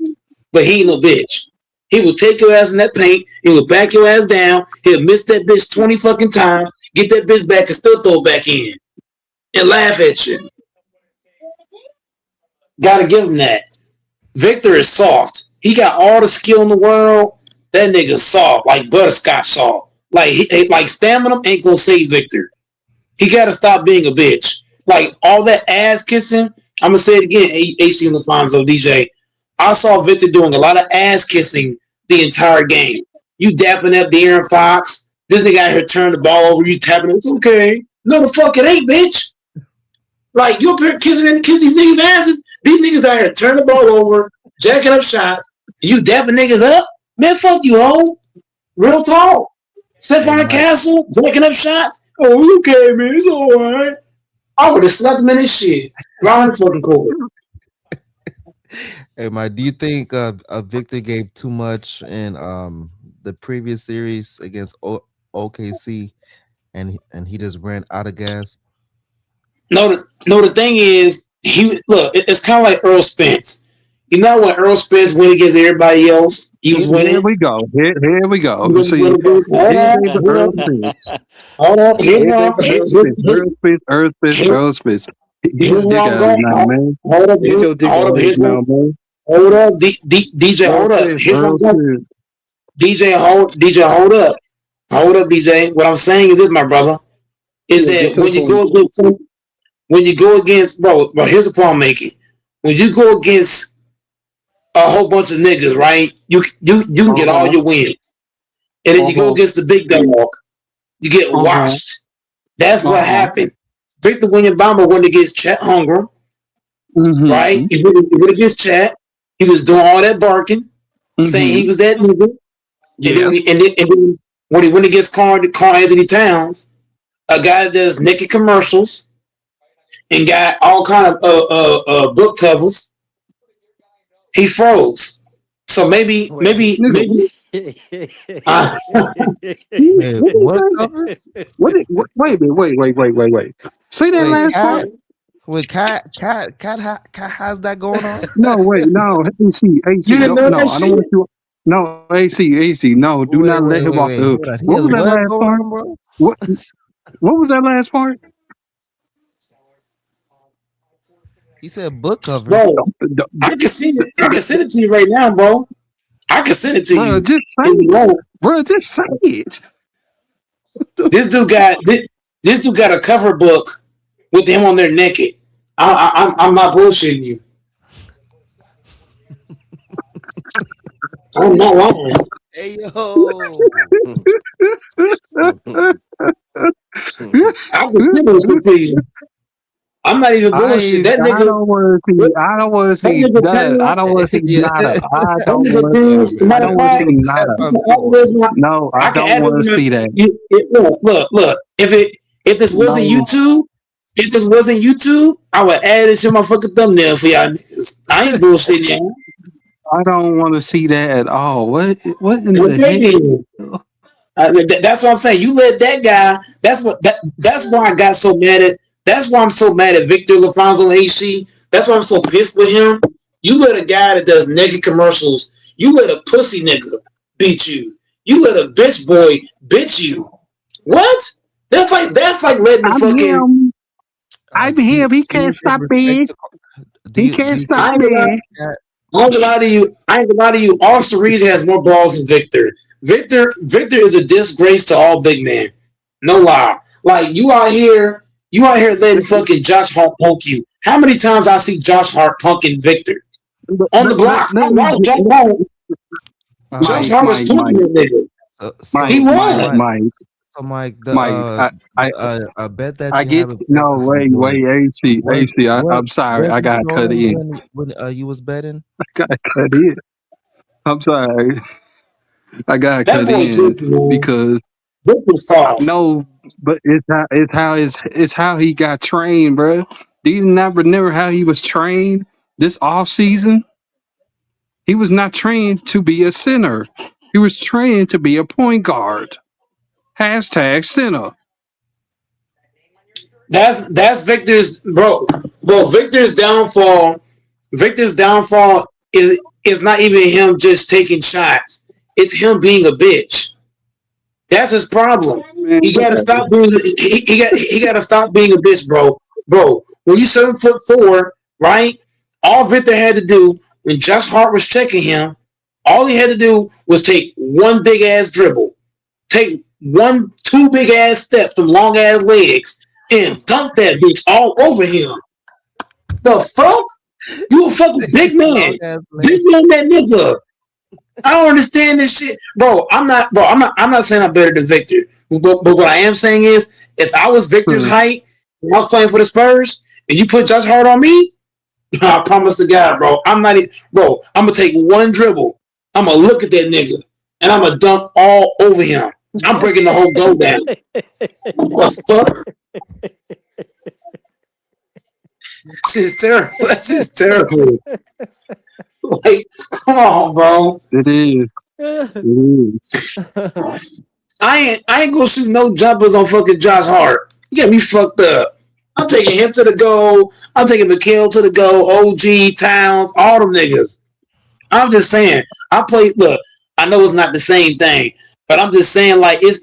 but he ain't no bitch. He will take your ass in that paint. He will back your ass down. He'll miss that bitch 20 fucking times, get that bitch back and still throw it back in. And laugh at you. Gotta give him that. Victor is soft. He got all the skill in the world. That nigga's soft, like butterscotch soft. Like stamina ain't gonna save Victor. He gotta stop being a bitch. Like all that ass kissing. I'm gonna say it again, AC and LaFonso DJ. I saw Victor doing a lot of ass kissing the entire game. You dapping up De'Aaron Fox. This nigga out here turning the ball over. You tapping it. It's okay. No, the fuck it ain't, bitch. Like you up here kissing these niggas' asses. These niggas out here turning the ball over, jacking up shots. And you dapping niggas up. Man, fuck you, ho. Real talk. Stephon Castle jacking up shots. Oh, you okay, man? It's all right. I would have slapped him in his shit. Round the fucking court. Hey, Mike, do you think Victor gave too much in the previous series against OKC, and he just ran out of gas? No, the thing is, it's kind of like Earl Spence. You know when Earl Spence went against everybody else, he was winning. Here we go. Here we go. Hold See, on. Earl Spence. Earl Spence. He's dick out now, man. Get your dick out now, man. Hold up, DJ, hold up. DJ, hold up. Hold up, DJ. What I'm saying is this, my brother, is that when you go against, bro, here's the point I'm making. When you go against a whole bunch of niggas, right? You can get all your wins. And then you go against the big dog, you get washed. That's what happened. Victor Wembanyama went against Chet Holmgren, right? He went against Chet. He was doing all that barking, saying he was that nigga. Yeah. And then when he went against Carl Anthony Towns, a guy that does naked commercials and got all kind of book covers, he froze. So maybe. Hey, what wait. Say that last part. Wait, Cat how's that going on? No, wait, no, AC, no, I don't want you. No, AC, no, do not let him off the hook. What was that last part? What was that last part? He said book cover. Bro, I can send it to you right now, bro. I can send it to you. Just say it. Bro, just say it. This dude got a cover book with him on there naked. I'm not bullshitting you. I'm not lying. Hey yo. I can send it to you. I'm not even bullshit. That nigga. I don't want to see that. I don't want to see nada. I don't want to see nada. No, I don't want to see that. Look. If this wasn't YouTube, I would add this in my fucking thumbnail for y'all niggas. I ain't bullshitting y'all. I don't want to see that at all. What in the heck? That's what I'm saying. You let that guy. That's why I got so mad at. That's why I'm so mad at Victor LaFonso and AC. That's why I'm so pissed with him. You let a guy that does naked commercials. You let a pussy nigga beat you. You let a bitch boy bitch you. What? That's like letting the I'm fucking. him. I'm Do him. He do you can't give stop respect me. to He can't do stop I ain't gonna lie. me. that? I ain't gonna lie to you. I ain't gonna lie to you. Austin Reeves has more balls than Victor. Victor is a disgrace to all big men. No lie. Like you out here letting fucking Josh Hart punk you. How many times I see Josh Hart punking Victor on the block? I Let me watched get Josh Hart. Josh Um, Mike, Hart was Mike, punking Mike, that nigga. He Mike, Mike, was. Mike, Mike, Mike. a bet that I you get have with no. Jefferson Wait, Boyd. AC, Was AC. was I'm sorry. was I he gotta cut trolling in. when you was betting? I gotta cut in. I'm sorry. I gotta That cut boy in Victor, man. because Victor I sauce. know, but it's how he got trained, bro. Do you not remember how he was trained this off season? He was not trained to be a center. He was trained to be a point guard. Hashtag center. That's Victor's bro. Bro, Victor's downfall is not even him just taking shots. It's him being a bitch. That's his problem. Man, He gotta whatever. stop being he gotta stop being a bitch, bro. Bro, when you 7'4", right? All Victor had to do when Josh Hart was checking him, all he had to do was take one big ass dribble, take two big ass steps, them long ass legs, and dunk that bitch all over him. The fuck? You a fucking big Long man. ass Big leg. man that nigga. I don't understand this shit, bro. I'm not saying I'm better than Victor, but what I am saying is, if I was Victor's height and I was playing for the Spurs, and you put Josh Hart on me, I promise to God, bro, bro. I'm gonna take one dribble. I'm gonna look at that nigga, and I'm gonna dunk all over him. I'm breaking the whole goal down. What the fuck? Shit's terrible. That's just terrible. Like, come on, bro. It is. It is. I ain't gonna shoot no jumpers on fucking Josh Hart. You got me fucked up. I'm taking him to the goal. I'm taking McHale to the goal. OG Towns, all them niggas. I'm just saying. I play. Look, I know it's not the same thing, but I'm just saying like it's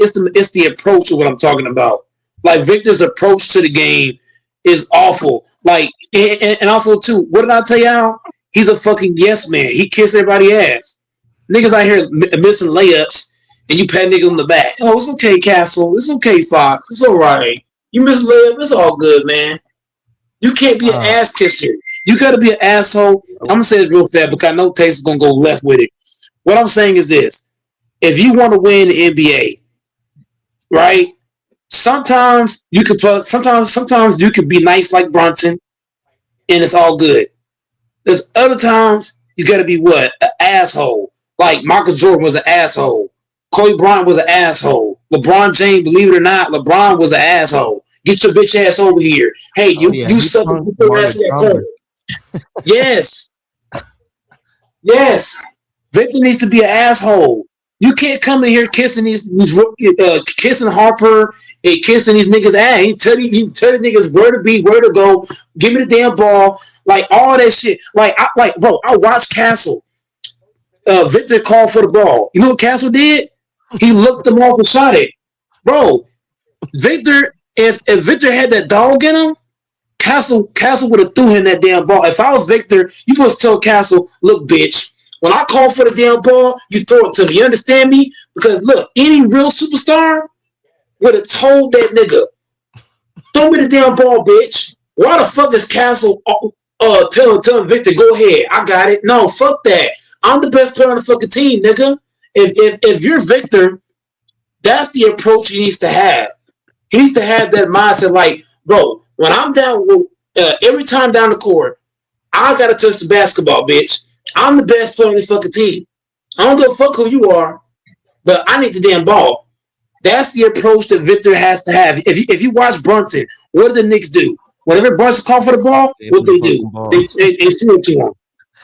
the approach of what I'm talking about. Like Victor's approach to the game is awful. Like and also too, what did I tell y'all? He's a fucking yes man. He kiss everybody ass. Niggas out here missing layups, and you pat niggas on the back. Oh, it's okay, Castle. It's okay, Fox. It's all right. You miss a layup. It's all good, man. You can't be an Uh, ass kisser. You gotta be an asshole. I'm gonna say it real fast because I know Tate's gonna go left with it. What I'm saying is this: if you want to win the NBA, right? Sometimes you could put. Sometimes you could be nice like Brunson, and it's all good. There's other times you gotta be what? An asshole. Like Michael Jordan was an asshole. Kobe Bryant was an asshole. LeBron James, believe it or not, LeBron was an asshole. Get your bitch ass over here. Hey, oh you yeah, you he suck and punked get your ass Marcus in that corner. Chambers. Yes. Yes. Victor needs to be an asshole. You can't come in here kissing these kissing Harper and kissing these niggas ass. He tell the niggas where to be, where to go. Give me the damn ball, like all that shit. Bro, I watched Castle. Victor called for the ball. You know what Castle did? He looked them off and shot it, bro. Victor, if Victor had that dog in him, Castle would have threw him that damn ball. If I was Victor, you supposed to tell Castle, look, bitch, when I call for the damn ball, you throw it to me. You understand me? Because look, any real superstar would have told that nigga, throw me the damn ball, bitch. Why the fuck is Castle telling Victor, go ahead, I got it? No, fuck that. I'm the best player on the fucking team, nigga. If you're Victor, that's the approach he needs to have. He needs to have that mindset, like, bro, when I'm down, every time down the court, I gotta touch the basketball, bitch. I'm the best player on this fucking team. I don't give a fuck who you are, but I need the damn ball. That's the approach that Victor has to have. If you watch Brunson, what do the Knicks do? Whenever Brunson call for the ball, Gave what him the they do? fucking ball. They shoot it to him.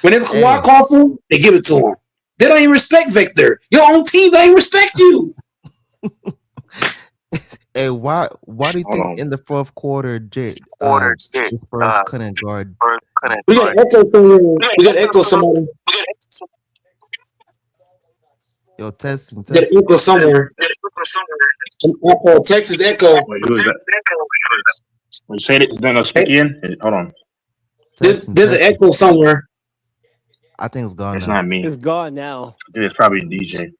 Whenever Kawhi Hey, call for him, they give it to him. They don't even respect Victor. Your own team don't even respect you. Hey, why do you Hold think on. in the fourth quarter, the Spurs couldn't guard? We got echo somewhere. We got echo somewhere. Yo, testing, We got testing, echo somewhere. Texas echo. Wait, who is that? Wait, say it. No, speak again. Hold on. testing, There's an testing. echo somewhere. I think it's gone It's now. not me. It's gone now. Dude, it's probably DJ.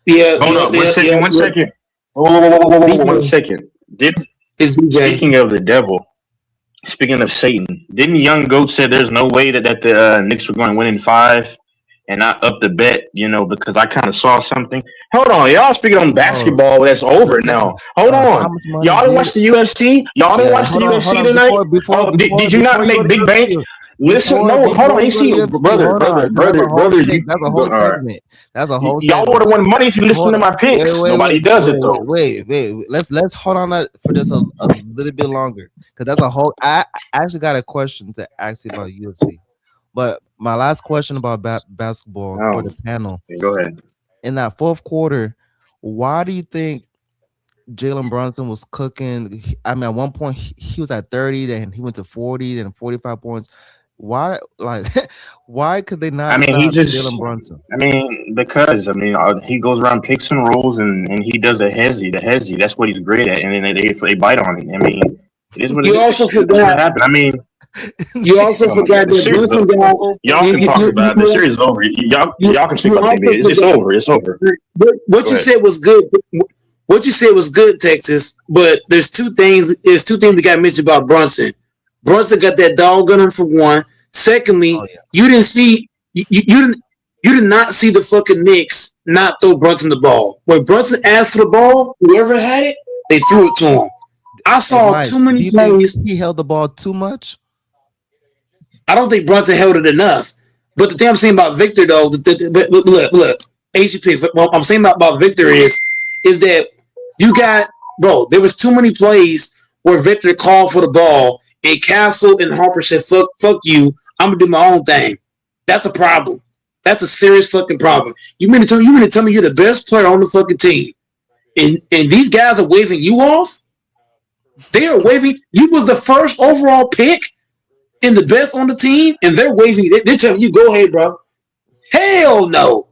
Yeah, Hold up. One second. One yeah. second. Whoa, 1 DJ. second. It's DJ. Speaking of the devil, speaking of Satan, didn't Young Goat say there's no way that the Knicks were going to win in 5 and not up the bet, because I kind of saw something. Hold on, y'all speaking on basketball, that's over now. Hold How on. much money Y'all didn't did? watch the UFC? Y'all didn't Yeah, watch the hold UFC on. tonight? Did you not Before you make go to big banks? UFC, Listen, no, hold on. before You you go to see, UFC, brother, hold on. That's a whole segment. That's a whole y'all would segment. have won money if you listened Hold to on. my picks. Nobody does it though. Wait. Let's hold on that for just a little bit longer, because that's a whole. I actually got a question to ask you about UFC, but my last question about basketball for Oh, the panel go ahead. in that fourth quarter, why do you think Jalen Brunson was cooking? I mean, at one point he was at 30, then he went to 40, then 45 points. Why, like, why could they I not mean, he stop just. Jalen Brunson? Because he goes around picks and rolls and he does the hezzy. That's what he's great at, and then they bite on it. I mean, it is what it You is. also That's what forgot. happened. I mean, You also oh my god, forgot the that series is Brunson over. got. Y'all can talk about it. The series is over. Y'all can speak You about the also NBA. It's forgot. over. It's over. What Go you ahead. said was good. What you said was good, Texas. But there's two things. There's two things we got mentioned about Brunson. Brunson got that dog on him for one. Secondly, Oh yeah, you didn't see. You did not see the fucking Knicks not throw Brunson the ball. When Brunson asked for the ball, whoever had it, they threw it to him. I hey saw Mike, too do many you think plays. he held the ball too much? I don't think Brunson held it enough. But the thing I'm saying about Victor, though, look, ACP. What I'm saying about Victor is that you got, bro. There was too many plays where Victor called for the ball and Castle and Harper said, "Fuck you. I'm gonna do my own thing." That's a problem. That's a serious fucking problem. You mean to tell me you're the best player on the fucking team, and these guys are waving you off? They are waving. You was the first overall pick and the best on the team, and they're waving. They're telling you, "Go ahead, bro." Hell no.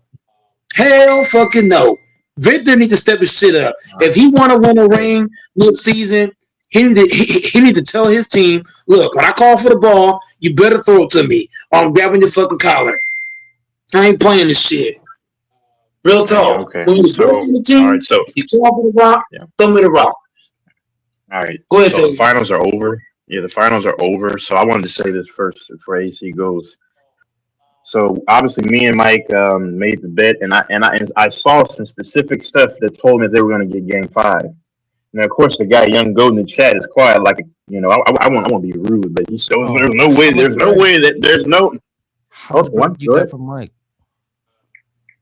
Hell fucking no. Victor needs to step his shit up. If he want to win a ring next season, he need to tell his team, "Look, when I call for the ball, you better throw it to me, or I'm grabbing your fucking collar. I ain't playing this shit." Real talk. Okay. When you're the So, best on the all team, right. So, you call for the rock, yeah. throw me the rock. All right. Go ahead, So the Taylor. finals are over. Yeah, the finals are over. So I wanted to say this first before AC goes. So obviously, me and Mike made the bet, and I saw some specific stuff that told me they were going to get Game 5. Now, of course, the guy Young Goat in the chat is quiet, like I won't be rude, but he shows Oh, there's no way, how much there's no. how Oh, much bread one, you go got ahead. from Mike?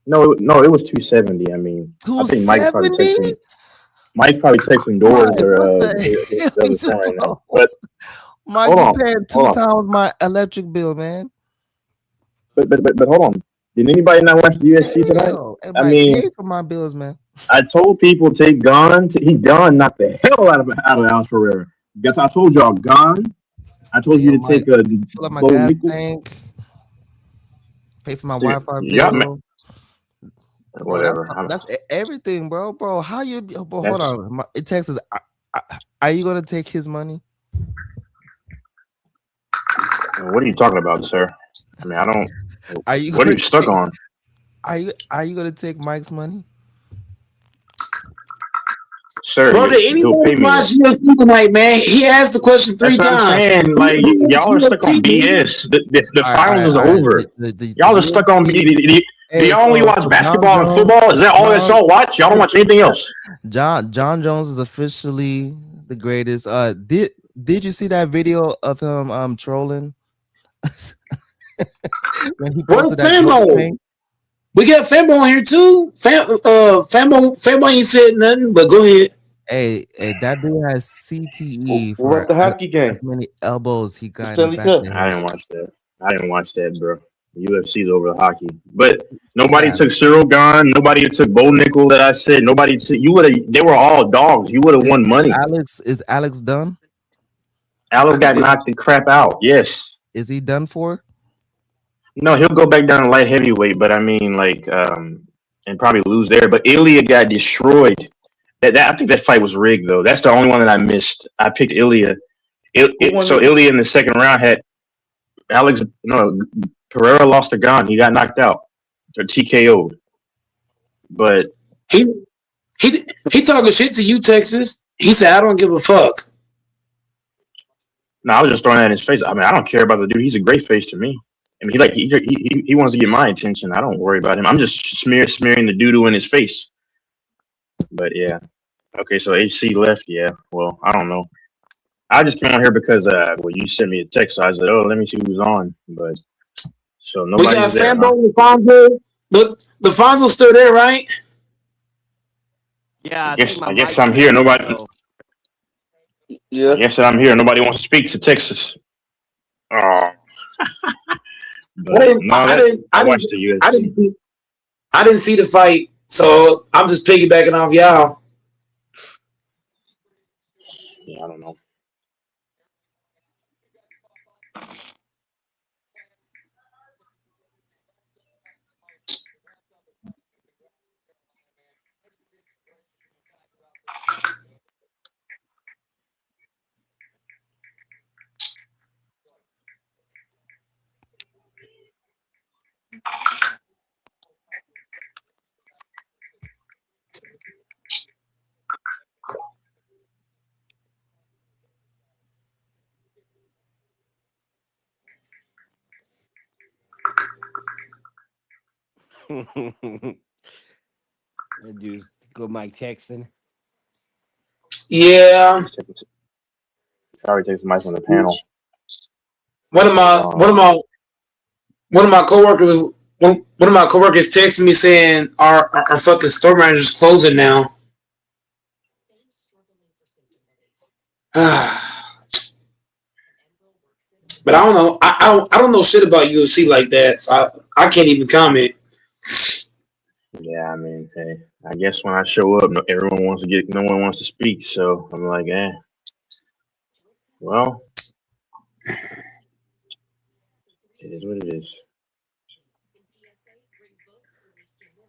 No, it was 270. I mean, I think Mike's probably 270? texting. Mike's probably texting doors Mike, or what the his hell other is it, phone right now. bro? But Mike, hold you on, paying two hold on. times my electric bill, man. But hold on. Did anybody not watch the UFC tonight? Hell, hey I Mike, mean, pay for my bills, man. I told people take Gon. He Gon knocked the hell out of Alex Pereira. Guess I told y'all Gon. I told Hey, you yo, to take Mike, fill up my Bo gas Nickal. tank, pay for my Dude, Wi-Fi y'all, man, bill, bro. whatever. That's everything, bro. Bro, how you? Bro, hold That's on. It Texas. Are you gonna take his money? what are you talking about, sir? I mean, I don't. Are you What are gonna you stuck take? on? Are you gonna take Mike's money? Sir, Bro, did he'll anybody pay me watch that. UFC tonight, man? He asked the question That's three what I'm times. saying. Who Like watched y'all are stuck on UFC, man? BS. The finals is All right. over. The Y'all are stuck on. UFC. Do Hey, y'all only so watch John basketball and Jones, football? Is that all that John y'all watch? Y'all don't watch anything else? John Jones is officially the greatest. Did you see that video of him trolling when he Where's posted that Joker Famo? paint? We got Famo on here too. Famo ain't said nothing, but go ahead. Hey, that dude has CTE What for about the hockey as game? many elbows he The got in the Stanley back of Cup. the I head. didn't watch that. I didn't watch that, bro. The UFC's over hockey, but Nobody Yeah. took Cyril Gahn. Nobody took Bo Nickel that I said. Nobody took. You would have. They were all dogs. You would have won money. Is Alex done? Alex got knocked the crap out. Yes. Is he done for? No, he'll go back down to light heavyweight, but I mean, like, and probably lose there. But Ilya got destroyed. I think that fight was rigged, though. That's the only one that I missed. I picked Ilya. So Ilya in the second round had Alex. No, Pereira lost to Gahn. He got knocked out or TKO'd. But He he talking shit to you, Texas. He said, "I don't give a fuck." no, I was just throwing that in his face. I mean, I don't care about the dude. He's a great face to me. I mean, he wants to get my attention. I don't worry about him. I'm just smearing the doo doo in his face. But yeah, okay. So HC left. Yeah. Well, I don't know. I just came on here because you sent me a text. So I said, oh, let me see who's on. But so We got nobody's there. Huh? Sambo and Fonzo. Look, the Fonzo's still there, right? Yeah, I guess I'm here. Nobody. Yeah. I guess that I'm here. Nobody wants to speak to Texas. Oh. I watched the UFC. I didn't see the fight, so I'm just piggybacking off y'all. Yeah, I don't know. That dude's go Mike Texan. Yeah. Sorry, takes the mic on the panel. One of my coworkers texted me saying our fucking store manager's closing now. But I don't know. I don't know shit about UFC like that, so I can't even comment. Yeah, I mean, hey, I guess when I show up, no one wants to speak. So I'm like, well, it is what it is.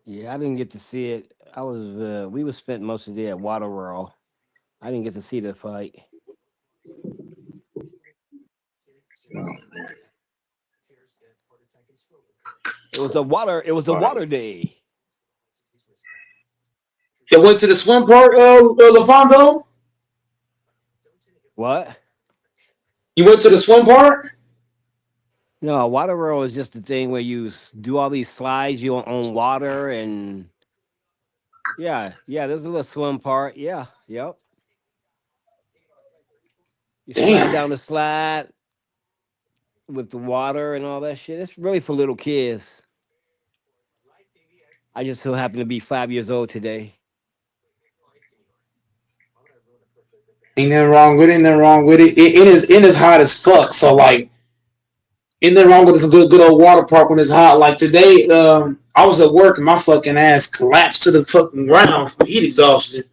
Yeah, I didn't get to see it. We was spent most of the day at Waterworld. I didn't get to see the fight. It was a water day. It went to the swim park, LaFonso? What? You went to the swim park? No, Waterworld is just the thing where you do all these slides. You on water and yeah. There's a little swim part. Yeah, yep. You slide down the slide with the water and all that shit. It's really for little kids. I just so happen to be 5 years old today. Ain't nothing wrong with it. It is hot as fuck. So like, ain't nothing wrong with a good old water park when it's hot. Like today, I was at work and my fucking ass collapsed to the fucking ground from heat exhaustion.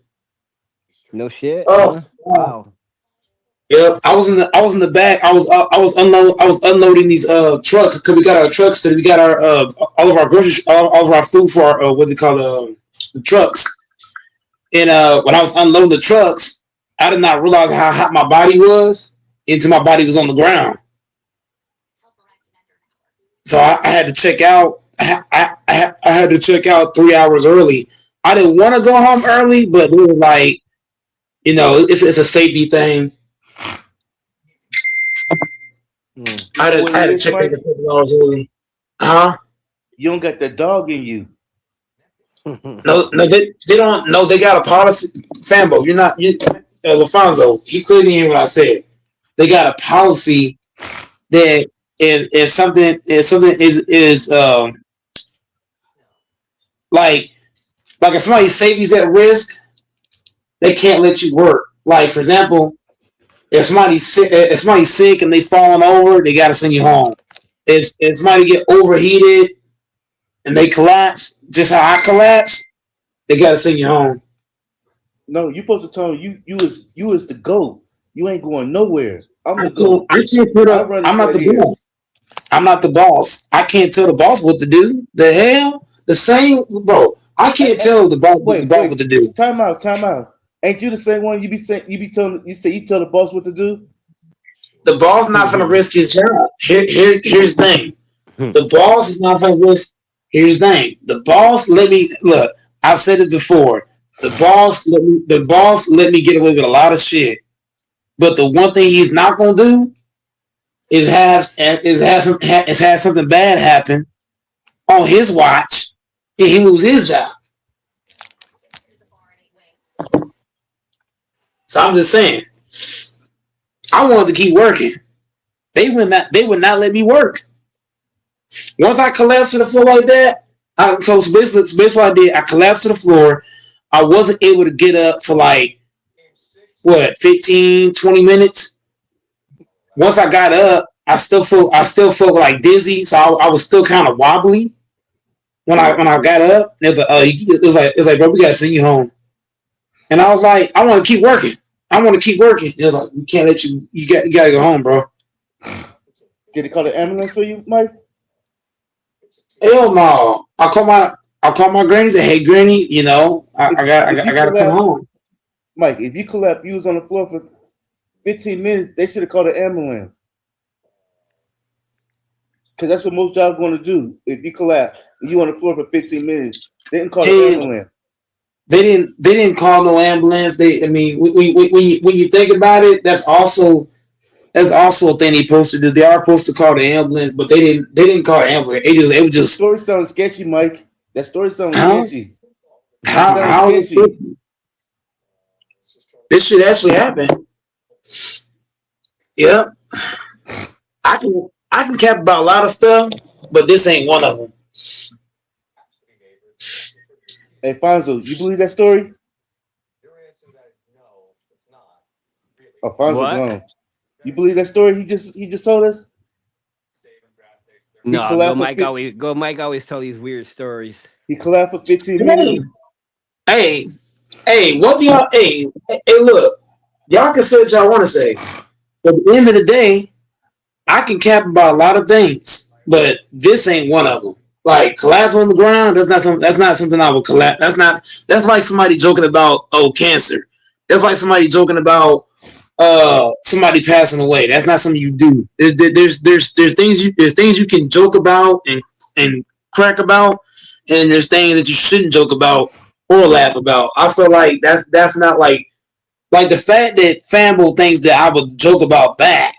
No shit. Oh, wow. Yeah, I was in the back. I was unloading these trucks because we got our trucks today. We got our all of our groceries, all of our food for our what they call the trucks. And when I was unloading the trucks, I did not realize how hot my body was until my body was on the ground. So I had to check out. I had to check out 3 hours early. I didn't want to go home early, but it was like, it's a safety thing. I had to check out the hours early. Huh? You don't got that dog in you. No, they don't. No, they got a policy. Sambo, LaFonso, he clearly didn't hear what I said. They got a policy that if something is like if somebody's safety's at risk, they can't let you work. Like for example, if somebody's sick and they falling over, they gotta send you home. If somebody get overheated and they collapse just how I collapsed, they gotta send you home. No, you supposed to tell him you is the GOAT. You ain't going nowhere. I'm the GOAT. I can't put I up. run I'm this not right the here. boss. I'm not the boss. I can't tell the boss what to do. The hell, the same, bro. I can't tell the boss what Wait. to do. Time out. Time out. Ain't you the same one? You be saying you be telling you say you tell the boss what to do. The boss not gonna risk his job. Here's the thing. The boss is not gonna risk. Here's the thing. The boss let me look. I've said this before. The boss let me. The boss let me get away with a lot of shit. But the one thing he's not gonna do is have something bad happen on his watch and he lose his job. So I'm just saying. I wanted to keep working. They would not let me work. Once I collapsed to the floor like that, so basically what I did, I collapsed to the floor. I wasn't able to get up for like what 15, 20 minutes. Once I got up, I still felt like dizzy, so I was still kind of wobbly when I got up. It was like, bro, we gotta send you home. And I was like, I want to keep working. I want to keep working. It was like, we can't let you. You gotta go home, bro. Did they call the ambulance for you, Mike? Hell no. I call my granny. Say, hey, granny, I gotta come Collapse, home. Mike, if you collapse, you was on the floor for 15 minutes. They should have called the ambulance because that's what most jobs going to do. If you collapse, you on the floor for 15 minutes. They didn't call the Hey, ambulance. they didn't call no ambulance. I mean, when you think about it, that's also a thing they supposed to do. They are supposed to call the ambulance, but they didn't call the ambulance. It was The just story sounds sketchy, Mike. That story sounds how sketchy. It how sounds how is sketchy. it? This shit actually happened. Yeah, I can cap about a lot of stuff, but this ain't one of them. Hey, Fonzo, you believe that story? Alfonso What? gone. You believe that story he just told us? He No, collapsed for Mike always tell these weird stories. he collapsed for 15 Hey, minutes. hey, hey, what do y'all? Hey, look, y'all can say what y'all want to say, but at the end of the day, I can cap about a lot of things, but this ain't one of them. Like collapse on the ground, that's not something I would collapse. That's like somebody joking about cancer. That's like somebody joking about somebody passing away. That's not something you do. There's things you can joke about and crack about, and there's things that you shouldn't joke about or laugh about. I feel like that's not like the fact that Famble thinks that I would joke about that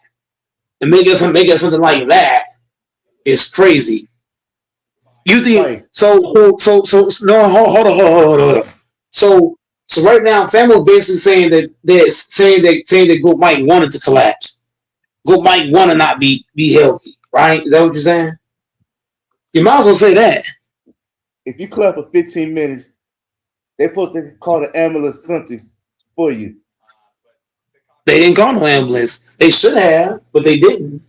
and make it something like that is crazy. You think Mike, so no hold on. So right now Famo basically saying that they're saying that Goat Mike wanted to collapse. Goat Mike want to not be healthy, right? Is that what you're saying? You might as well say that. if you collapse for 15 minutes, they supposed to call the ambulance something for you. They didn't call no ambulance. They should have, but they didn't.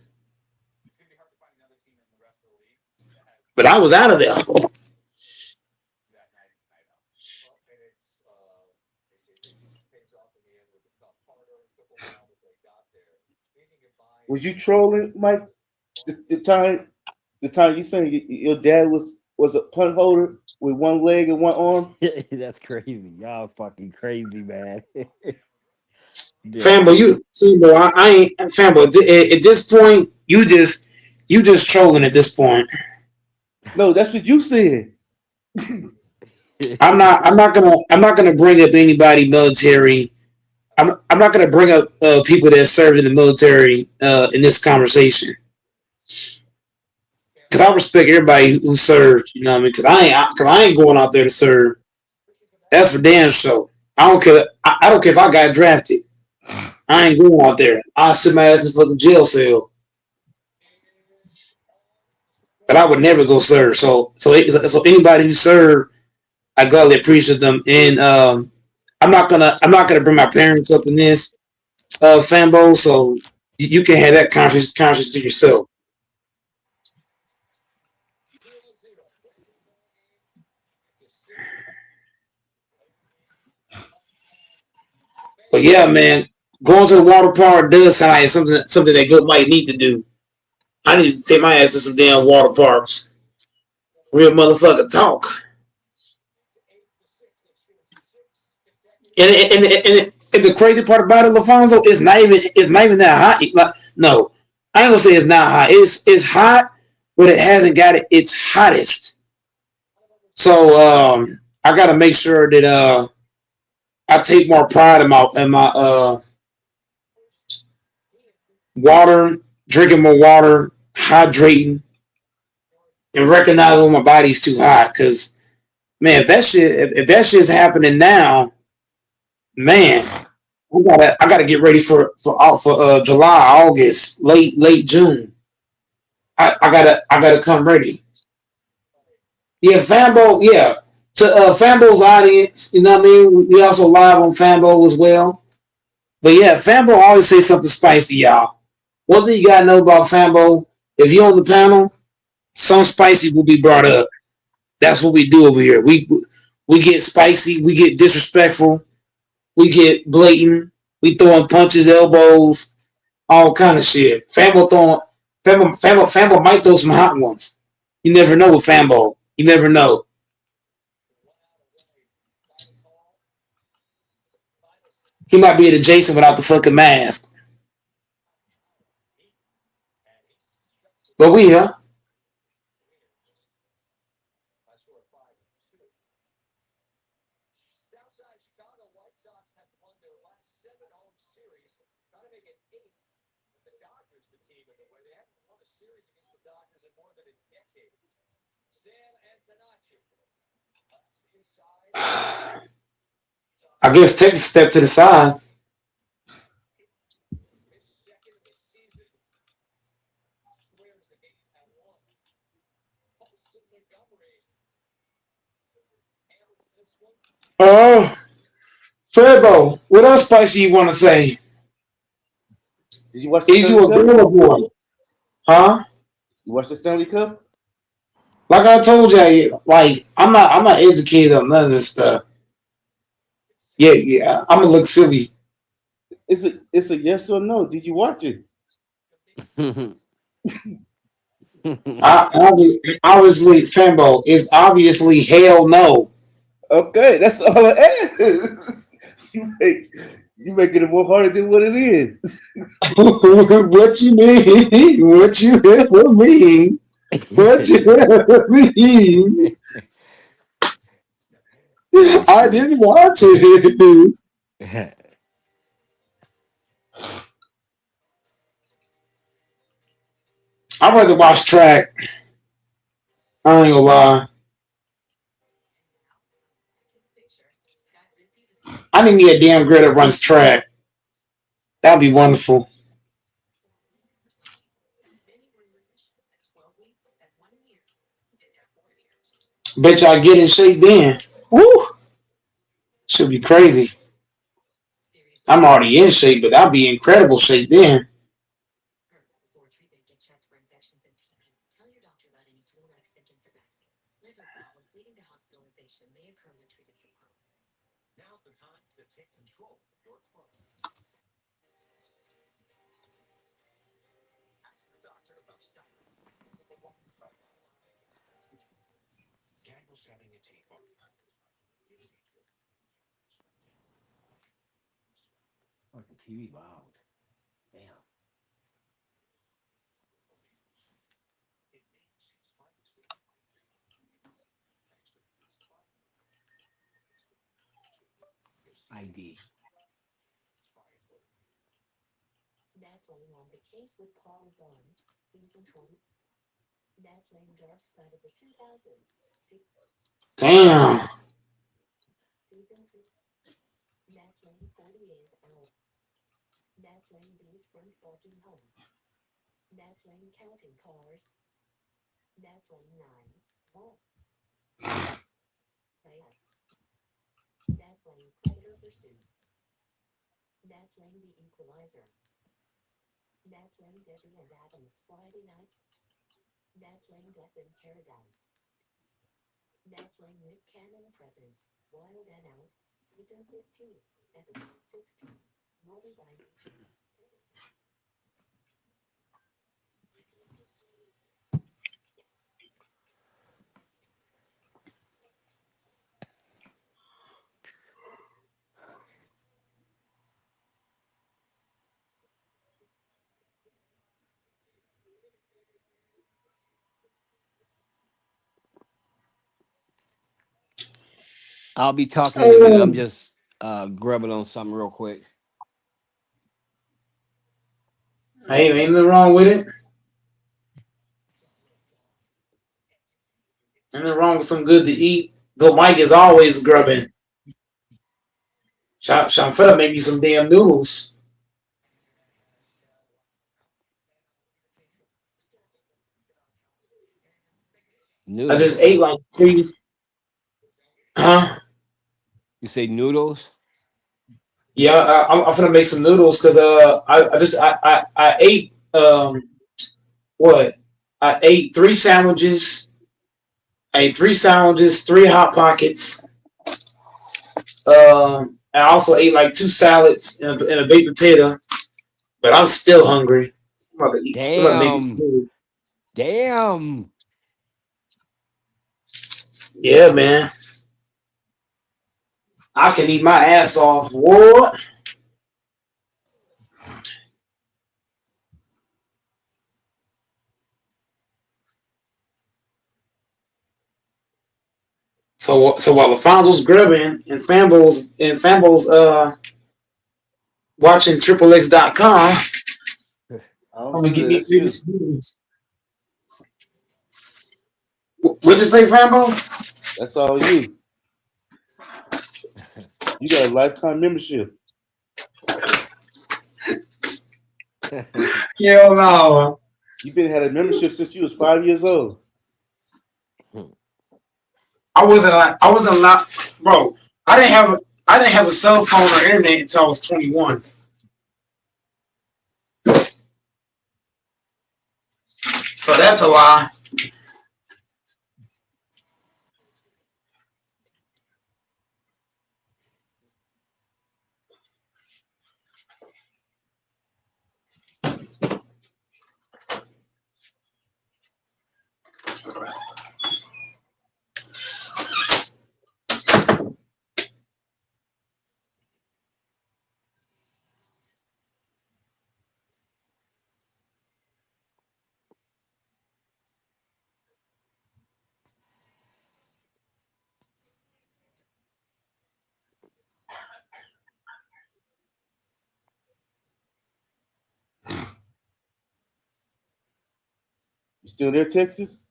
But I was out of there. Was you trolling, Mike? The time you saying your dad was a punt holder with one leg and one arm? That's crazy. Y'all fucking crazy, man. Yeah. Fambo, you see, bro, I ain't Fambo. At this point, you just trolling at this point. No, that's what you said. I'm not gonna bring up anybody military. I'm not gonna bring up people that served in the military in this conversation because I respect everybody who served. You know what I mean? Because I ain't going out there to serve. That's for damn sure. I don't care. I don't care if I got drafted. I ain't going out there. I'll sit my ass in a fucking jail cell. But I would never go serve. So anybody who served, I gladly appreciate them. And I'm not gonna bring my parents up in this Fambo. So you can have that conscience to yourself. But yeah, man, going to the water park does sound like something that good might need to do. I need to take my ass to some damn water parks. Real motherfucker talk. And the crazy part about it, LaFonso, it's not even that hot. Like, no, I ain't gonna say it's not hot. It's hot, but it hasn't got its hottest. So I gotta make sure that I take more pride in my water, drinking more water, hydrating, and recognize when my body's too hot. Cause man, if that shit's happening now, man, I gotta get ready for July, August, late June. I gotta come ready. Yeah, Fanbo. Yeah, to Fanbo's audience, you know what I mean. We also live on Fanbo as well. But yeah, Fanbo always say something spicy, y'all. One thing you gotta know about Fanbo, if you're on the panel, some spicy will be brought up. That's what we do over here. We get spicy, we get disrespectful, we get blatant, we throwing punches, elbows, all kind of shit. Fambo might throw some hot ones. You never know with Fambo. You never know. He might be at Jason without the fucking mask. But we here. I guess take a step to the side. Oh, Ferbo, what else spicy you want to say? Did you watch the Is Stanley you a Cup? girl or boy? Huh? You watch the Stanley Cup? Like I told you, like I'm not educated on none of this stuff. Yeah, yeah, I'm gonna look silly. It's a yes or no. Did you watch it? Obviously, Fembo is obviously hell no. Okay, that's all I ask. You make you making it more harder than what it is. What you mean? What you mean? What you mean? Oh I shit. didn't watch it. I'd rather watch track. I ain't gonna lie. I need me a damn girl that runs track. That'd be wonderful. Bet y'all get in shape then. Woo! Should be crazy. I'm already in shape, but I'll be in incredible shape then. Fucking TV loud. Damn. ID. Damn. I'll be talking in a minute. I'm Oh, just grubbing on something real quick. ain't nothing wrong with it. Ain't nothing wrong with some good to eat. Though Mike is always grubbing. Shanfetta make me some damn noodles. I just ate Noodles. like three. Huh? You say noodles? Yeah, I'm gonna make some noodles because I ate what? I ate three sandwiches. I ate three sandwiches, three hot pockets. I also ate like two salads and a baked potato. But I'm still hungry. I'm about to eat. I'm about to make some Damn. food. Damn. Yeah, man. I can eat my ass off. What? So while Alfonso's grubbing and Fambo's watching XXX.com, I don't I'm gonna do get that. me That's maybe you. some noodles. What'd you say, Fambo? That's all you. You got a lifetime membership. Hell no. You've been had a membership since you was 5 years old. I wasn't allowed, bro. I didn't have a cell phone or internet until I was 21. So that's a lie. You still there, Texas?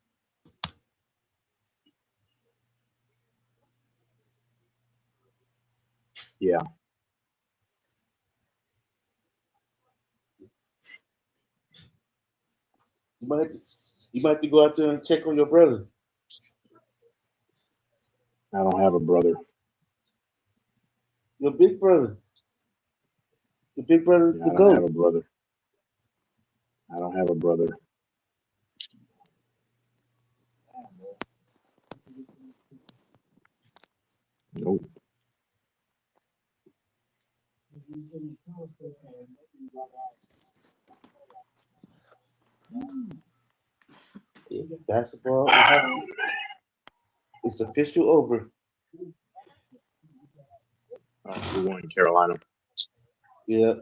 Yeah. You might have to go out there and check on your brother. I don't have a brother. Your big brother. The big brother, Yeah, the I don't have a GOAT. brother. I don't have a brother. Nope. Yeah, basketball and hockey. It's official over. We won in Carolina. Yeah.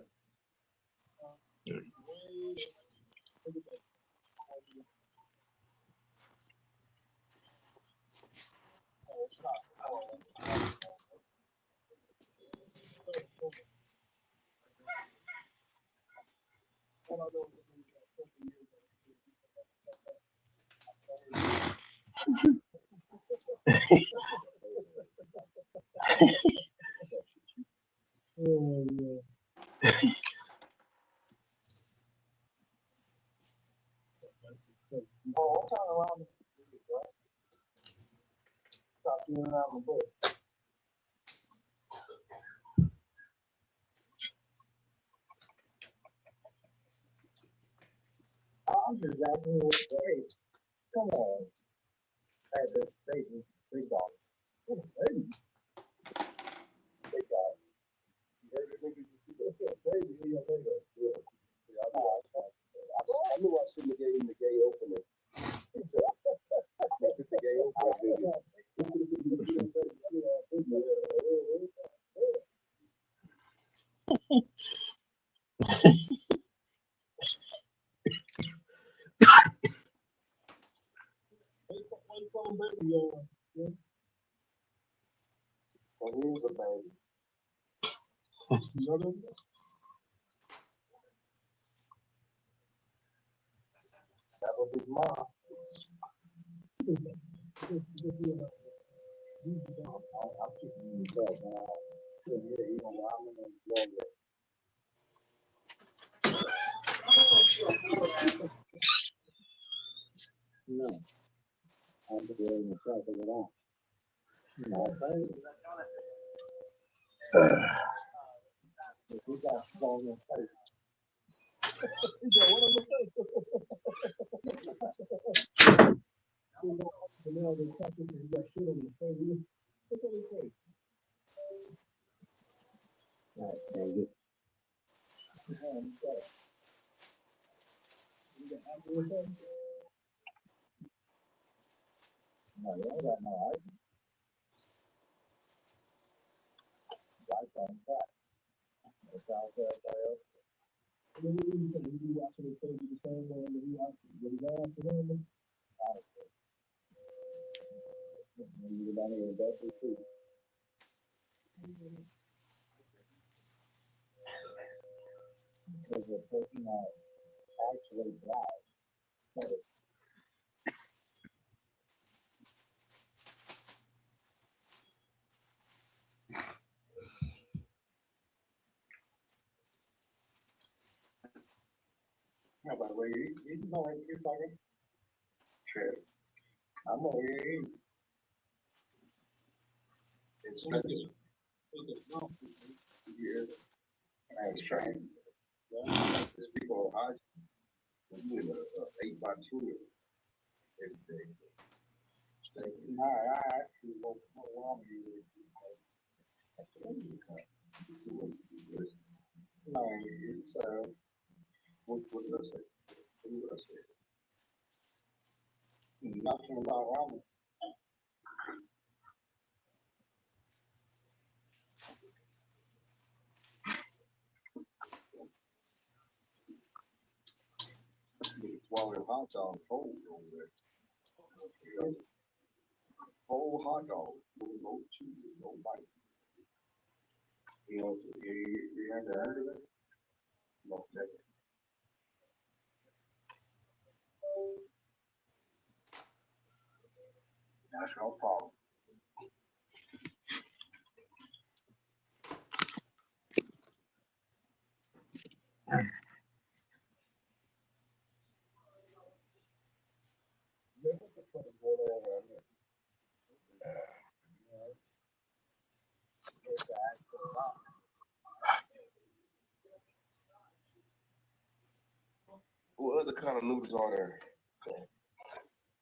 What other kind of noodles are there?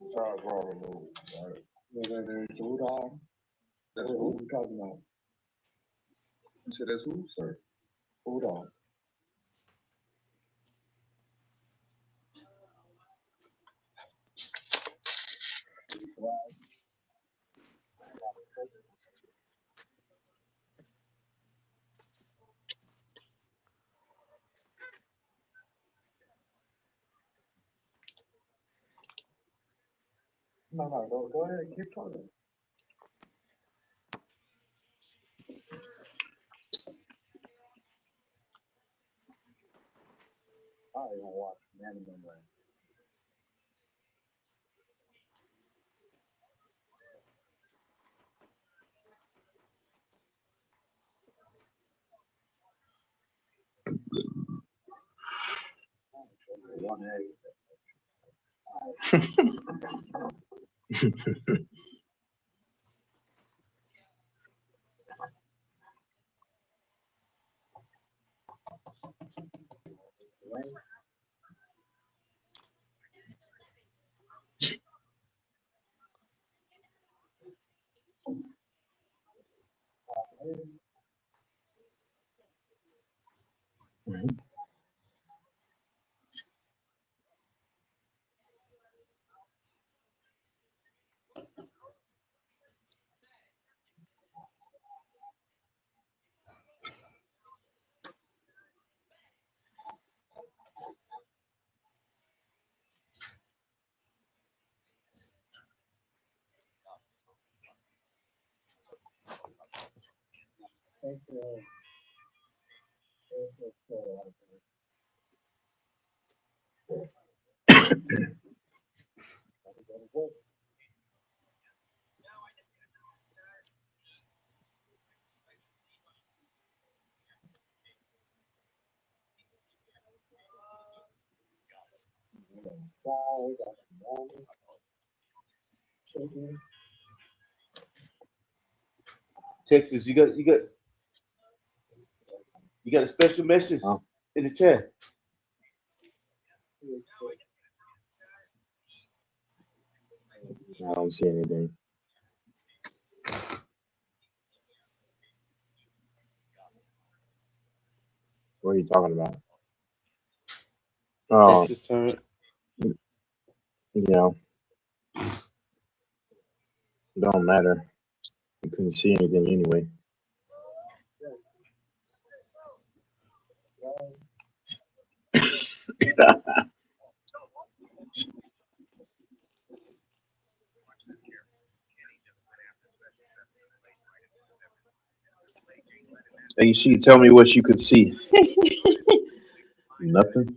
Besides ramen noodles, right? There's udon. That's what we're talking about. You said that's who, sir? Udon. No, go ahead, keep talking. I don't even watch anime, man. One egg. Texas, you got a special message in the chat. I don't see anything. What are you talking about? Oh, Texas turn. yeah, it don't matter. You couldn't see anything anyway. Hey, she tell me what you could see. Nothing.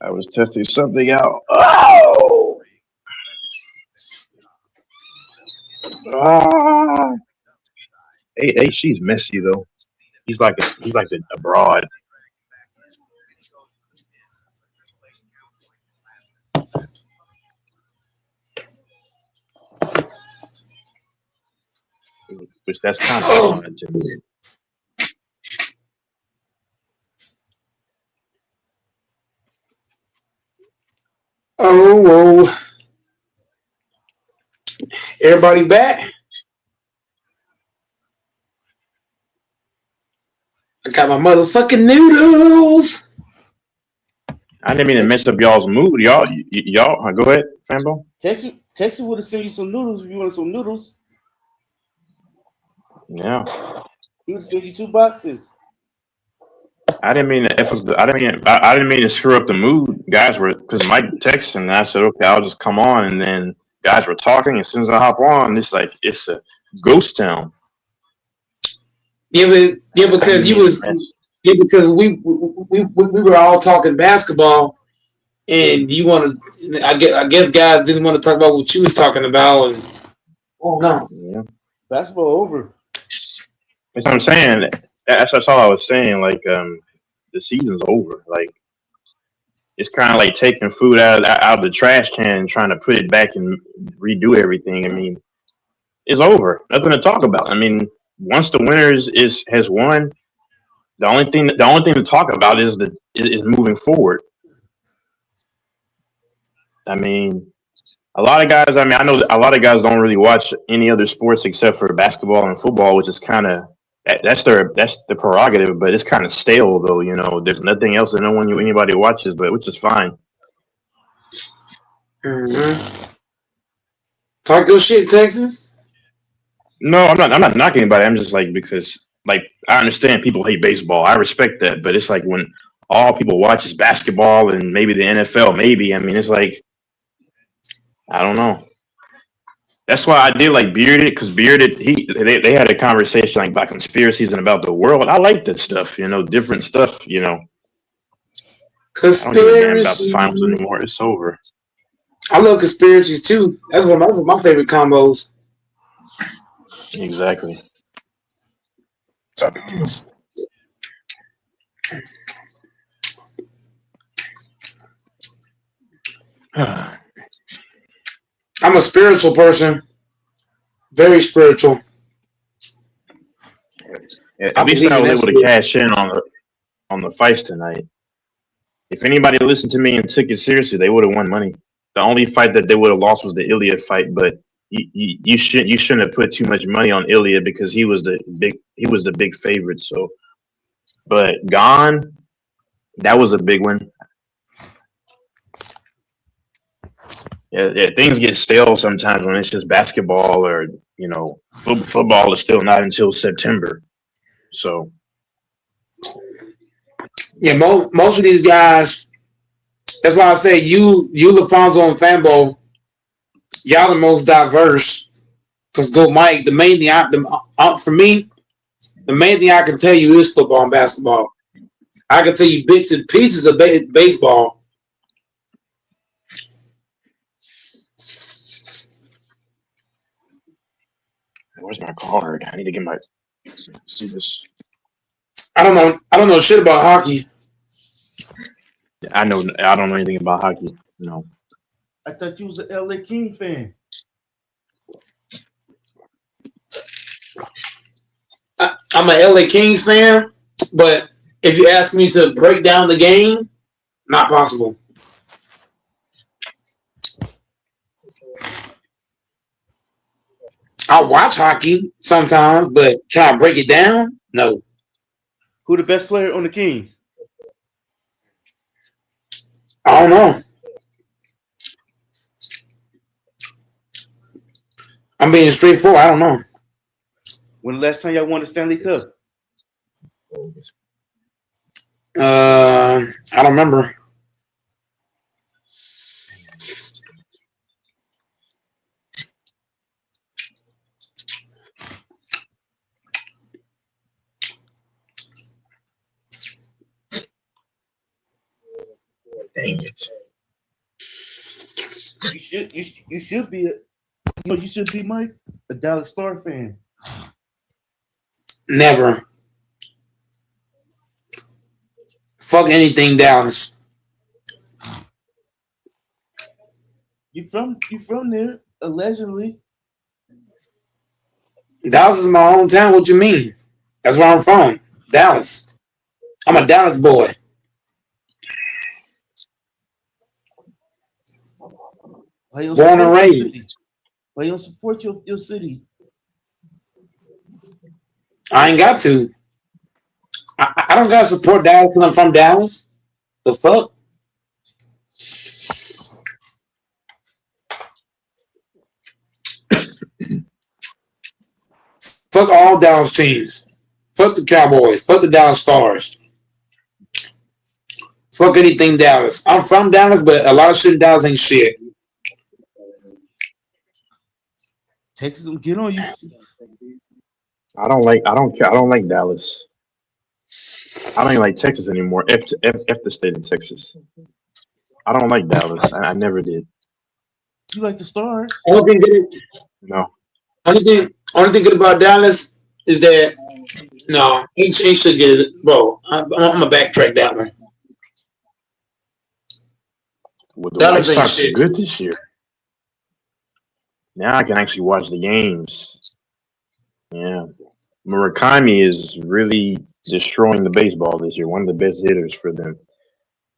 I was testing something out. Oh! Ah! Hey, she's messy though. He's like a broad. Which that's kind of odd to me. Oh, everybody back? I got my motherfucking noodles. I didn't mean to mess up y'all's mood. Y'all, go ahead, Fambo. Texas would have sent you some noodles if you wanted some noodles. Yeah. He would have sent you 2 boxes. I didn't mean to I didn't mean to screw up the mood. Guys were because Mike texted and I said, okay, I'll just come on, and then guys were talking. As soon as I hop on, it's a ghost town. Because because we were all talking basketball, and you want to. I guess guys didn't want to talk about what you was talking about. And, oh no, Yeah. Basketball over. That's what I'm saying. That's all I was saying. Like, the season's over. Like, it's kind of like taking food out of the trash can and trying to put it back and redo everything. I mean, it's over. Nothing to talk about. I mean, once the winner has won, the only thing to talk about is moving forward. I mean, a lot of guys. I mean, I know that a lot of guys don't really watch any other sports except for basketball and football, which is kind of that's the prerogative. But it's kind of stale, though. You know, there's nothing else that anybody watches, but which is fine. Mm-hmm. Talk your shit, Texas. No, I'm not knocking anybody. I'm just like, because like I understand people hate baseball. I respect that, but it's like when all people watch is basketball and maybe the NFL. Maybe I mean it's like I don't know. That's why I did like Bearded, because Bearded they had a conversation like about conspiracies and about the world. I like that stuff, different stuff. I don't give a damn about the finals Conspiracy. anymore. It's over. I love conspiracies too. That's one of my favorite combos. Exactly. I'm a spiritual person, very spiritual. At I least believe I in was that able to shit. cash in on the fights tonight. If anybody listened to me and took it seriously, they would have won money. The only fight that they would have lost was the Ilya fight, but you shouldn't have put too much money on Ilya because he was the big favorite. So, but Gone, that was a big one. Yeah, things get stale sometimes when it's just basketball or football is still not until September. So Yeah, most of these guys. That's why I say you, LaFonso and Fambo, y'all the most diverse Cause go, Mike. The main thing for me, the main thing I can tell you is football and basketball. I can tell you bits and pieces of baseball. Where's my card? I need to get my. See this. I don't know. I don't know shit about hockey. I know. I don't know anything about hockey. No. I thought you was an LA King fan. I'm a LA Kings fan, but if you ask me to break down the game, not possible. I watch hockey sometimes, but try to break it down, no. Who the best player on the Kings? I don't know. I'm being straightforward. I don't know. When the last time y'all won the Stanley Cup? I don't remember. Dang it. You should be you should be Mike a Dallas Star fan. Never. Fuck anything Dallas. You from there allegedly. Dallas is my hometown. What you mean? That's where I'm from. Dallas. I'm a Dallas boy. Why you don't Born and support your city? raised. Why you don't support your city? I ain't got to. I don't gotta support Dallas because I'm from Dallas. The fuck? Fuck all Dallas teams. Fuck the Cowboys. Fuck the Dallas Stars. Fuck anything Dallas. I'm from Dallas, but a lot of shit in Dallas ain't shit. Texas will get on you. I don't like. I don't care. I don't like Dallas. I don't even like Texas anymore. F the state of Texas. I don't like Dallas. I never did. You like the Stars? No. Only thing good about Dallas is that no, he should get it, bro. I'm gonna backtrack that one. Well, the White Dallas ain't Sox are shit. good this year. Now I can actually watch the games. Yeah. Murakami is really destroying the baseball this year. One of the best hitters for them.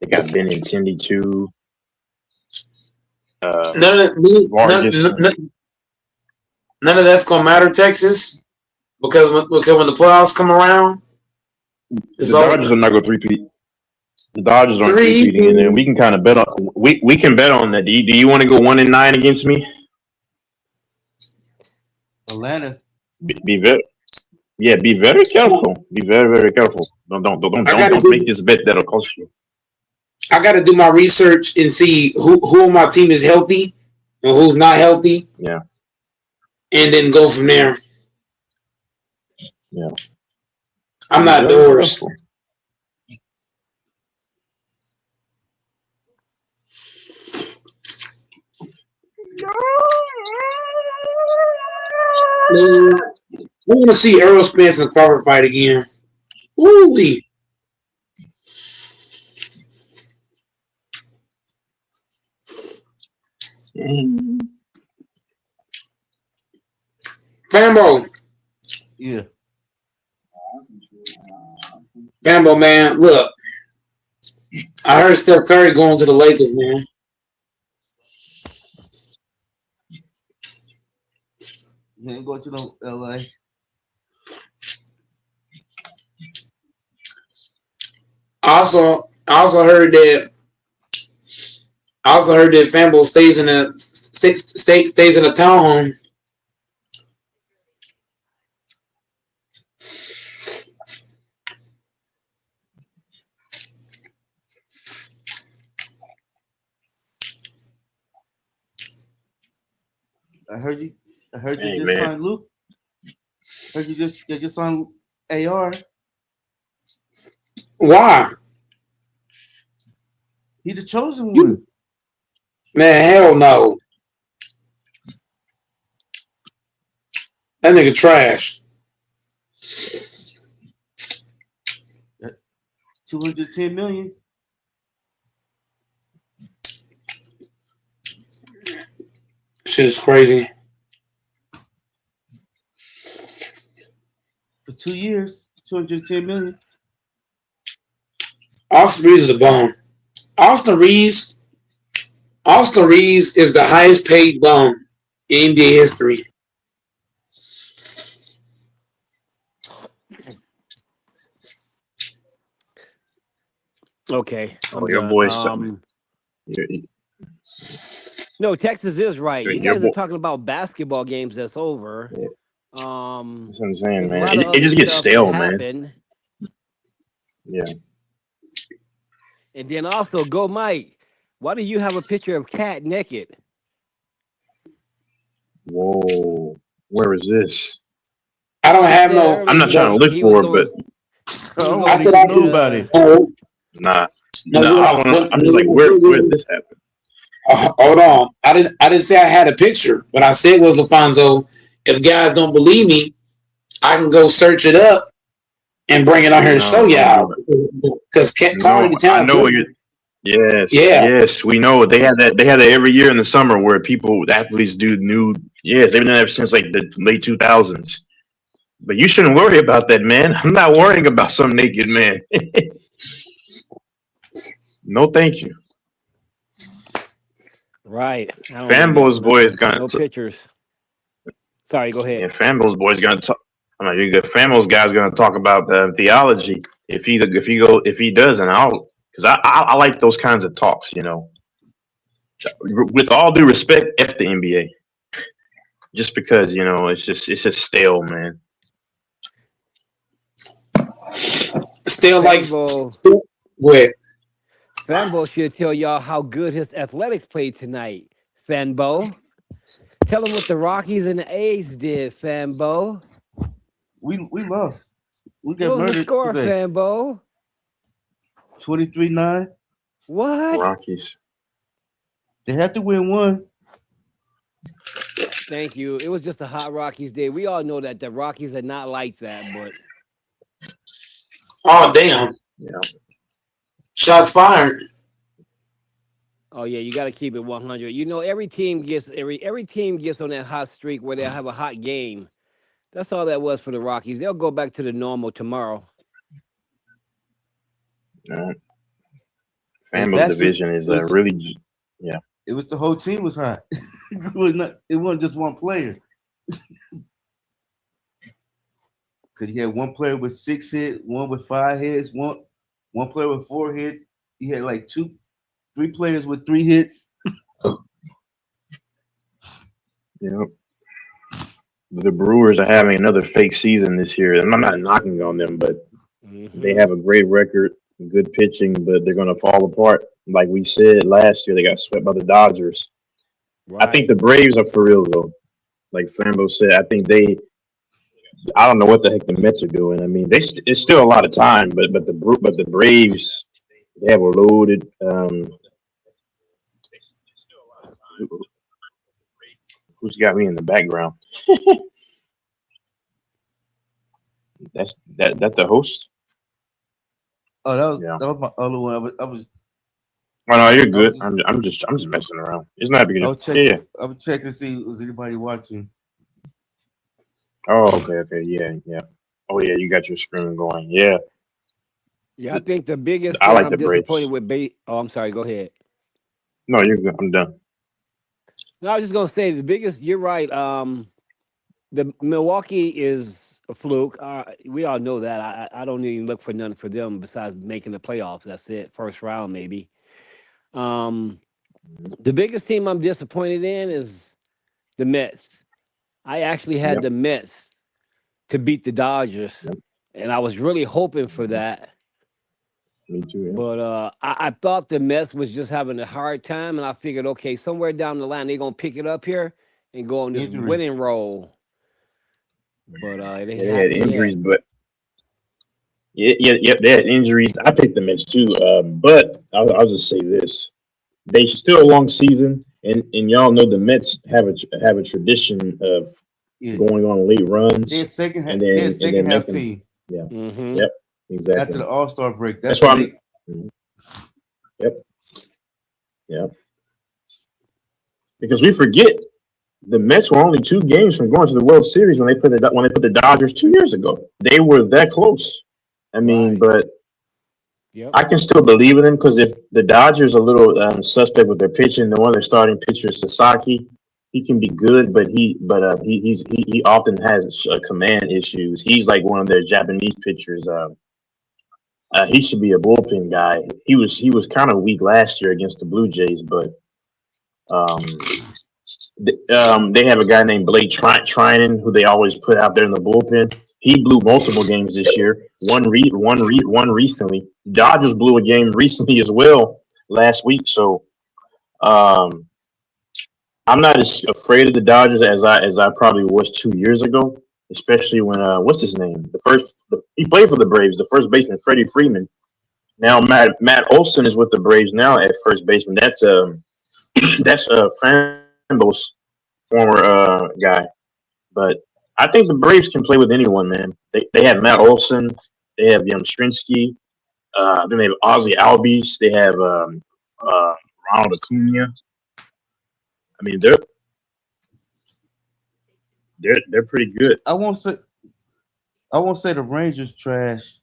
They got Benintendi too. None of Vargas. none of that's gonna matter, Texas, because when the playoffs come around, it's The Dodgers over. are not going to three-peat. The Dodgers aren't Three. three-peating, and then we can kind of bet on. We can bet on that. Do you want to go 1-9 against me? Atlanta. Be very, yeah. Be very careful. Be very, very careful. Don't make this bet that'll cost you. I got to do my research and see who on my team is healthy and who's not healthy. Yeah. And then go from there. Yeah. I'm not Doors. Man, I want to see Earl Spence in a cover fight again. Ooh-wee. Fambo. Yeah. Fambo, man, look. I heard Steph Curry going to the Lakers, man. He ain't going to no LA. I also heard that Fambo stays in a townhome. I heard you. I heard you Hey just man, signed Luke. Heard you just signed AR. Why? He the chosen You one. man, hell no. That nigga trash. 210 million. Shit is crazy. For 2 years. 210 million. Austin Reeves is a bum. Austin Reeves. Austin Reeves is the highest paid bum in NBA history. Okay, oh I'm your done. boy, your, No, Texas is right. You your guys are boy. talking about basketball games that's over. Yeah, Um, that's what I'm saying, there's a man. lot of It other just gets stuff that stale, man. happened, Yeah. and then also, go Mike. Why do you have a picture of Cat naked? Whoa. Where is this? I don't He have said no. I'm earlier not trying to look he was for it, but going I he was don't going I to said even I shoot know didn't. about it. the. No, nah. no. Nah. I'm just like, where did this happen? Hold on. I didn't say I had a picture. What I said was, LaFonso, if guys don't believe me, I can go search it up and bring it on here and show No, don't do y'all. it. Because No, Carly I Towns know what good. you're. Yes, Yeah. yes, we know they had that. They had that every year in the summer where athletes do nude. Yes, they've done that since like the late 2000s. But you shouldn't worry about that, man. I'm not worrying about some naked man. No, thank you. Right. I don't need Fanboy's boy is gonna. no pictures. Sorry, go Yeah, ahead. Fanboy's boy is gonna talk. I'm like, you good. Fanboy's guy's gonna talk about theology if he doesn't. I'll because I like those kinds of talks. With all due respect, f the NBA. Just because it's just stale, man. Still like. Fanbo Wait. Fanbo should tell y'all how good his athletics played tonight. Fanbo. Tell him what the Rockies and the A's did, Fanbo. We lost. We What got was the murdered score, today. Fanbo? 23-9. What? Rockies. They have to win one. Thank you. It was just a hot Rockies day. We all know that the Rockies are not like that, but Oh, damn. Yeah. Shots fired. oh yeah, you got to keep it 100. You know, every team gets on that hot streak where they'll have a hot game. That's all that was for the Rockies. They'll go back to the normal tomorrow. Uh, And Fanboy's that's what division is was. really. Yeah. It was the whole team was hot. It wasn't just one player. Because you had one player with 6 hits, one with 5 hits, one player with 4 hits. You had like 3 players with 3 hits. Yeah. The Brewers are having another fake season this year. And I'm not knocking on them, but they have a great record, good pitching, but they're going to fall apart. Like we said last year, they got swept by the Dodgers. I think Right. the Braves are for real though. Like Frambo said, I think I don't know what the heck the Mets are doing. I mean, it's still a lot of time, but the Braves, they have a loaded. Who's got me in the background? That's the host. Oh, Yeah. that was my other one. Oh no, you're I was good. just I'm just messing around. It's not a big I deal. was check Yeah. I was checking to see was anybody watching. Oh, okay, yeah, yeah. Oh yeah, you got your screen going. Yeah, Yeah, I think the biggest I thing like I'm the disappointed Braves. with Oh, I'm sorry. Go ahead. No, you're good. I'm done. No, I was just gonna say the biggest. You're right. The Milwaukee is a fluke. We all know that. I don't even look for nothing for them besides making the playoffs. That's it. First round maybe. Um, the biggest team I'm disappointed in is the Mets. I actually had Yep, the Mets to beat the Dodgers, yep. and I was really hoping for that. Me too. Yeah. But I thought the Mets was just having a hard time, and I figured, okay, somewhere down the line they're gonna pick it up here, and go on this Injury. winning roll. But it ain't Yeah, they had happened injuries, yet. but yeah, they had injuries. I picked the Mets too, but I'll just say this: they still a long season, and y'all know the Mets have a tradition of Yeah, going on late runs they're a and second then half making team yeah, Mm-hmm. yep, after exactly. the All Star break. That's That's why when I'm they mhm, yep, yep. Because we forget the Mets were only 2 games from going to the World Series when they put the Dodgers 2 years ago. They were that close. I mean, Right. but Yep. I can still believe in them because if the Dodgers are a little suspect with their pitching, the one they're starting pitcher Sasaki, he can be good, but he often has command issues. He's like one of their Japanese pitchers. He should be a bullpen guy. He was kind of weak last year against the Blue Jays, but um, they have a guy named Blake Trinan who they always put out there in the bullpen. He blew multiple games this year. One recently. Dodgers blew a game recently as well last week. So um, I'm not as afraid of the Dodgers as I probably was 2 years ago. Especially when what's his name? He played for the Braves. The first baseman Freddie Freeman. Now Matt Olson is with the Braves now at first baseman. That's Frambo's former guy. But I think the Braves can play with anyone, man. They have Matt Olson, they have Yamstrinsky, then they have Ozzy Albies, they have Ronald Acuna. I mean, they're pretty good. I won't say the Rangers trash.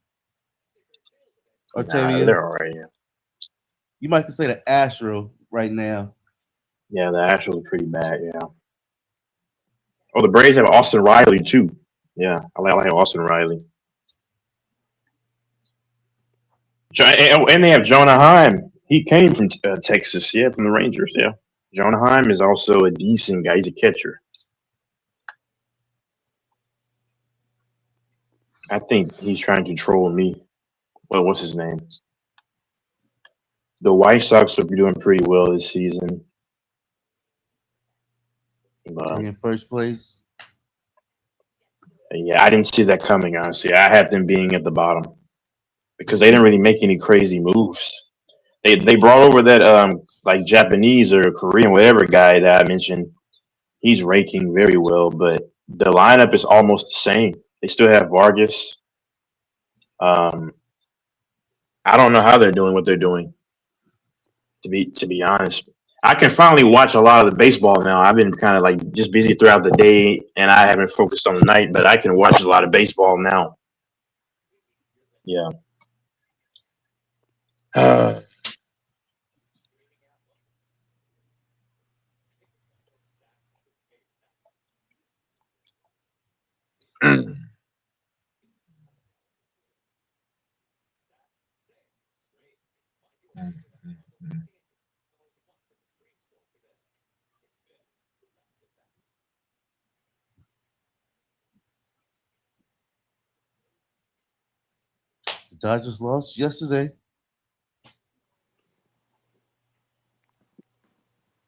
Nah, Octavia, they're all right. Yeah, you might could say the Astro right now. yeah, the Astros are pretty bad. Yeah. Oh, the Braves have Austin Riley too. Yeah, I like Austin Riley. And they have Jonah Heim. He came from Texas, yeah, from the Rangers, yeah. Jonah Heim is also a decent guy. He's a catcher. I think he's trying to troll me. Well, what's his name? The White Sox are doing pretty well this season. They But in first place. yeah, I didn't see that coming, honestly. I had them being at the bottom because they didn't really make any crazy moves. They brought over that like Japanese or Korean whatever guy that I mentioned. He's raking very well, but the lineup is almost the same. They still have Vargas. Um, I don't know how they're doing what they're doing. To be honest, I can finally watch a lot of the baseball now. I've been kind of like just busy throughout the day, and I haven't focused on the night. But I can watch a lot of baseball now. Yeah. Uh, The Dodgers lost yesterday.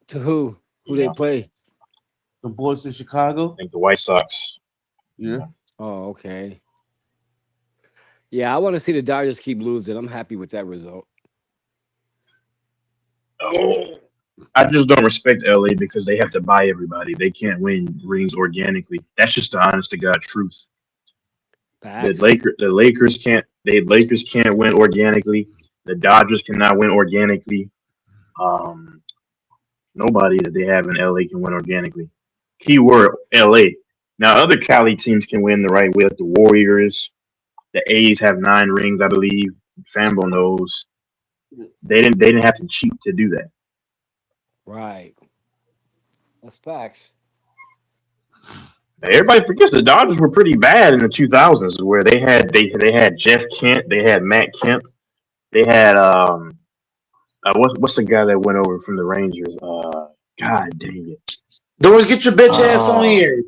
To who? Who they yeah. I play? The boys in Chicago. think the White Sox. Yeah. Oh, okay. Yeah, I want to see the Dodgers keep losing. I'm happy with that result. Oh, I just don't respect LA because they have to buy everybody. They can't win rings organically. That's just the honest to God truth. Facts. The Lakers can't win organically. The Dodgers cannot win organically. Um, Nobody that they have in LA can win organically. Keyword LA. Now other Cali teams can win the right way, like the Warriors. The A's have 9 rings, I believe. Fambo knows. They didn't have to cheat to do that. Right. That's facts. Everybody forgets the Dodgers were pretty bad in the 2000s, where they had Jeff Kent, they had Matt Kemp, they had what's the guy that went over from the Rangers? God dang it! Doris, get your bitch ass on Uh, here.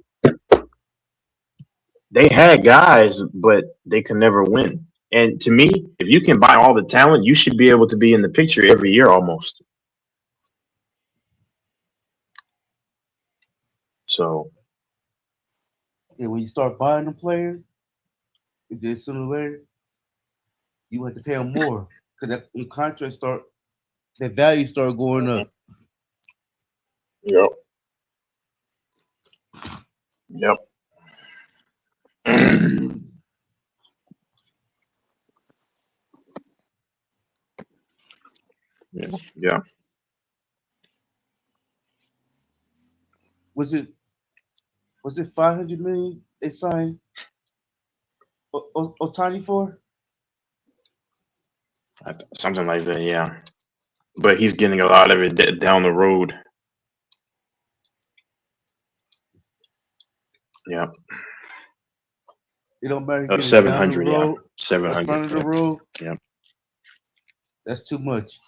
they had guys, but they could never win. And to me, if you can buy all the talent, you should be able to be in the picture every year almost. So And when you start buying them players, then sooner or later you have to pay them more because that when contracts start, that value start going mhm. up. Yep. Yep. Yeah. Yeah. Was it was it 500 million they signed Otani for? Something like that. Yeah. But he's getting a lot of it down the road. Yeah. It don't matter Of getting down the 700. Yeah. road, Seven in hundred. front of the Yeah. road. Yeah. That's too much.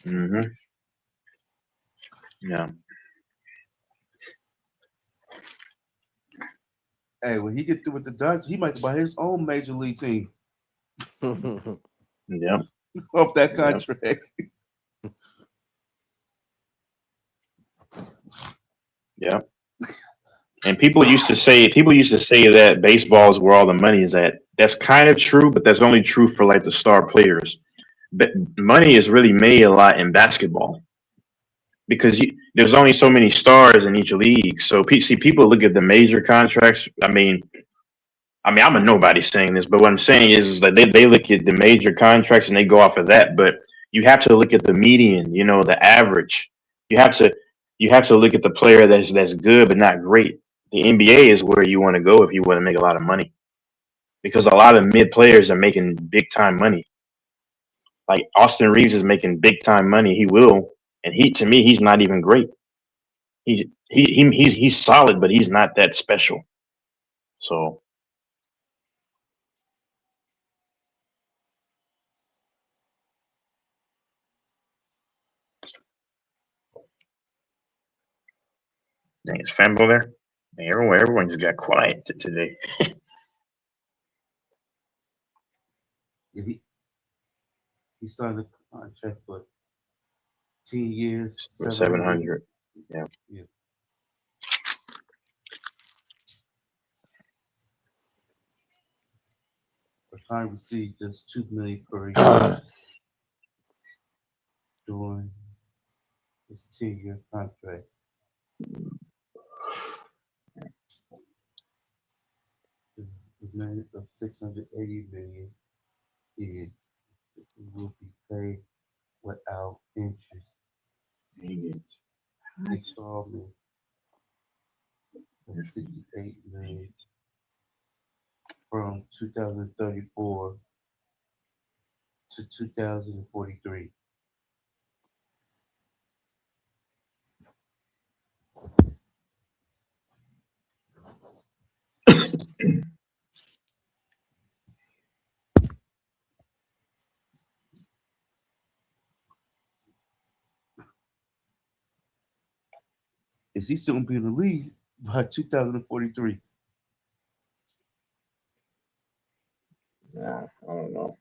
Hmm. Yeah. Hey, when he get through with the Dodgers, he might buy his own major league team Yeah. off that Yeah. contract. Yeah. And people used to say that baseball is where all the money is at. That's kind of true, but that's only true for like the star players. But money is really made a lot in basketball because there's only so many stars in each league. So see, people look at the major contracts. I mean, I'm a nobody saying this, but what I'm saying is that they look at the major contracts and they go off of that. But you have to look at the median, the average. You have to you have to look at the player that's good but not great. The NBA is where you want to go if you want to make a lot of money because a lot of mid players are making big time money. Like Austin Reeves is making big time money. He will, and to me he's not even great. He's solid, but he's not that special. So dang, is Fanbo there? Dang, everyone just got quiet today. Yeah, he signed a contract for 10 years, For 700. 700. Yeah. Yeah, but Otani received just 2 million per year during his 10-year contract. The remainder of 680 million is will be paid without interest. Installment of 68 million from 2034 to 2043. Is he still gonna be in the league by 2043? Yeah, I don't know.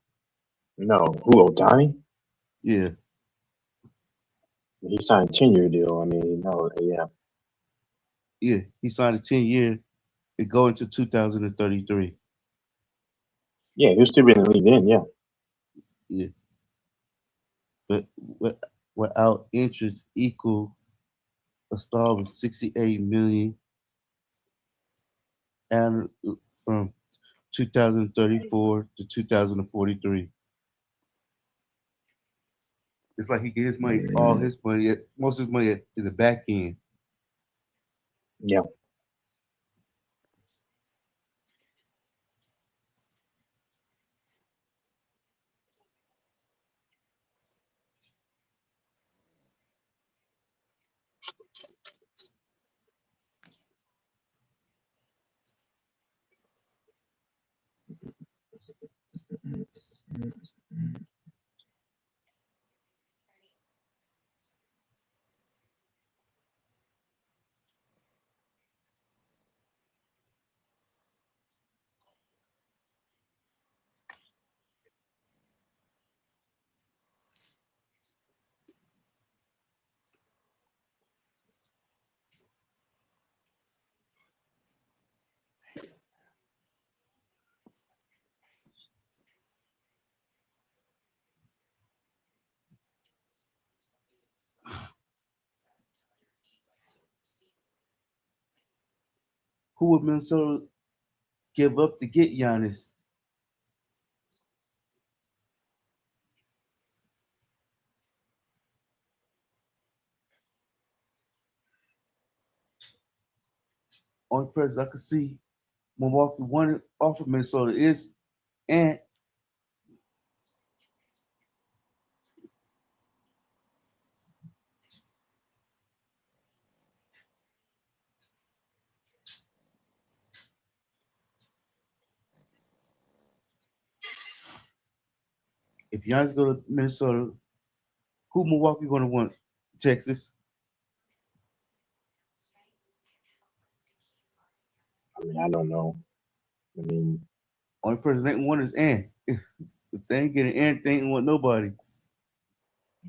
No, who Otani? Yeah, He signed a 10-year deal. I mean, no, yeah, yeah. He signed a 10-year. It go into 2033. yeah, he'll still be in the league then. Yeah, Yeah, but without interest equal a star of 68 million and from 2034 to 2043. It's like he get his money, all his money, most of his money in the back end. yeah. Who would Minnesota give up to get Giannis? Only person I could see Milwaukee wanted off of Minnesota is Ant. If Giannis go to Minnesota, who Milwaukee gonna want? Texas. I mean, I don't know. I mean, Only person they ain't want is Ant. If they ain't getting Ant, they ain't want nobody.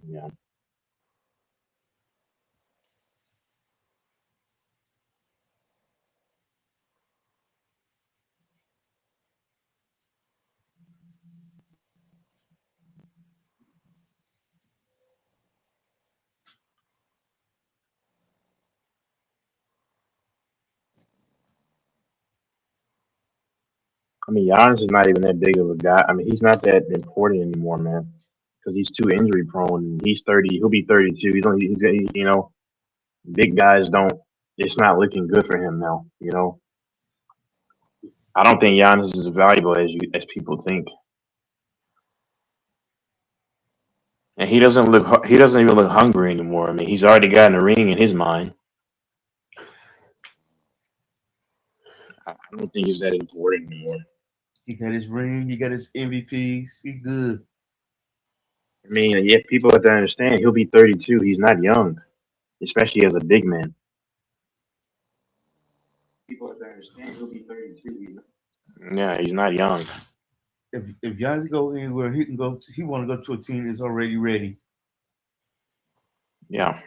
yeah. I mean, Giannis is not even that big of a guy. I mean, he's not that important anymore, man, because he's too injury prone. He's 30. He'll be 32. He's only. You know, big guys don't. It's not looking good for him now. You know, I don't think Giannis is as valuable as people think, and he doesn't look. He doesn't even look hungry anymore. I mean, he's already gotten a ring in his mind. I don't think he's that important anymore. He got his ring. He got his MVPs. He good. I mean, yeah, people have to understand. He'll be 32. He's not young, especially as a big man. People have to understand. He'll be 32. Yeah, he's not young. If Giannis go anywhere, he can go. He want to go to a team that's already ready. Yeah.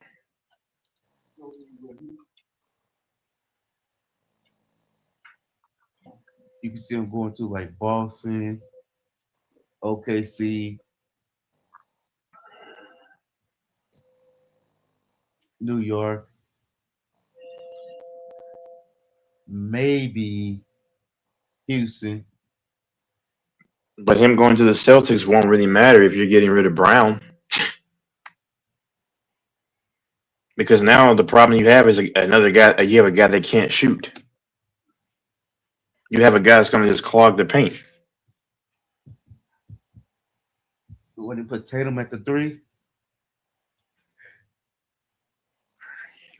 You can see him going to like Boston, OKC, New York, maybe Houston. But him going to the Celtics won't really matter if you're getting rid of Brown, because now the problem you have is another guy. You have a guy that can't shoot. You have a guy that's going to just clog the paint. When they put Tatum at the three,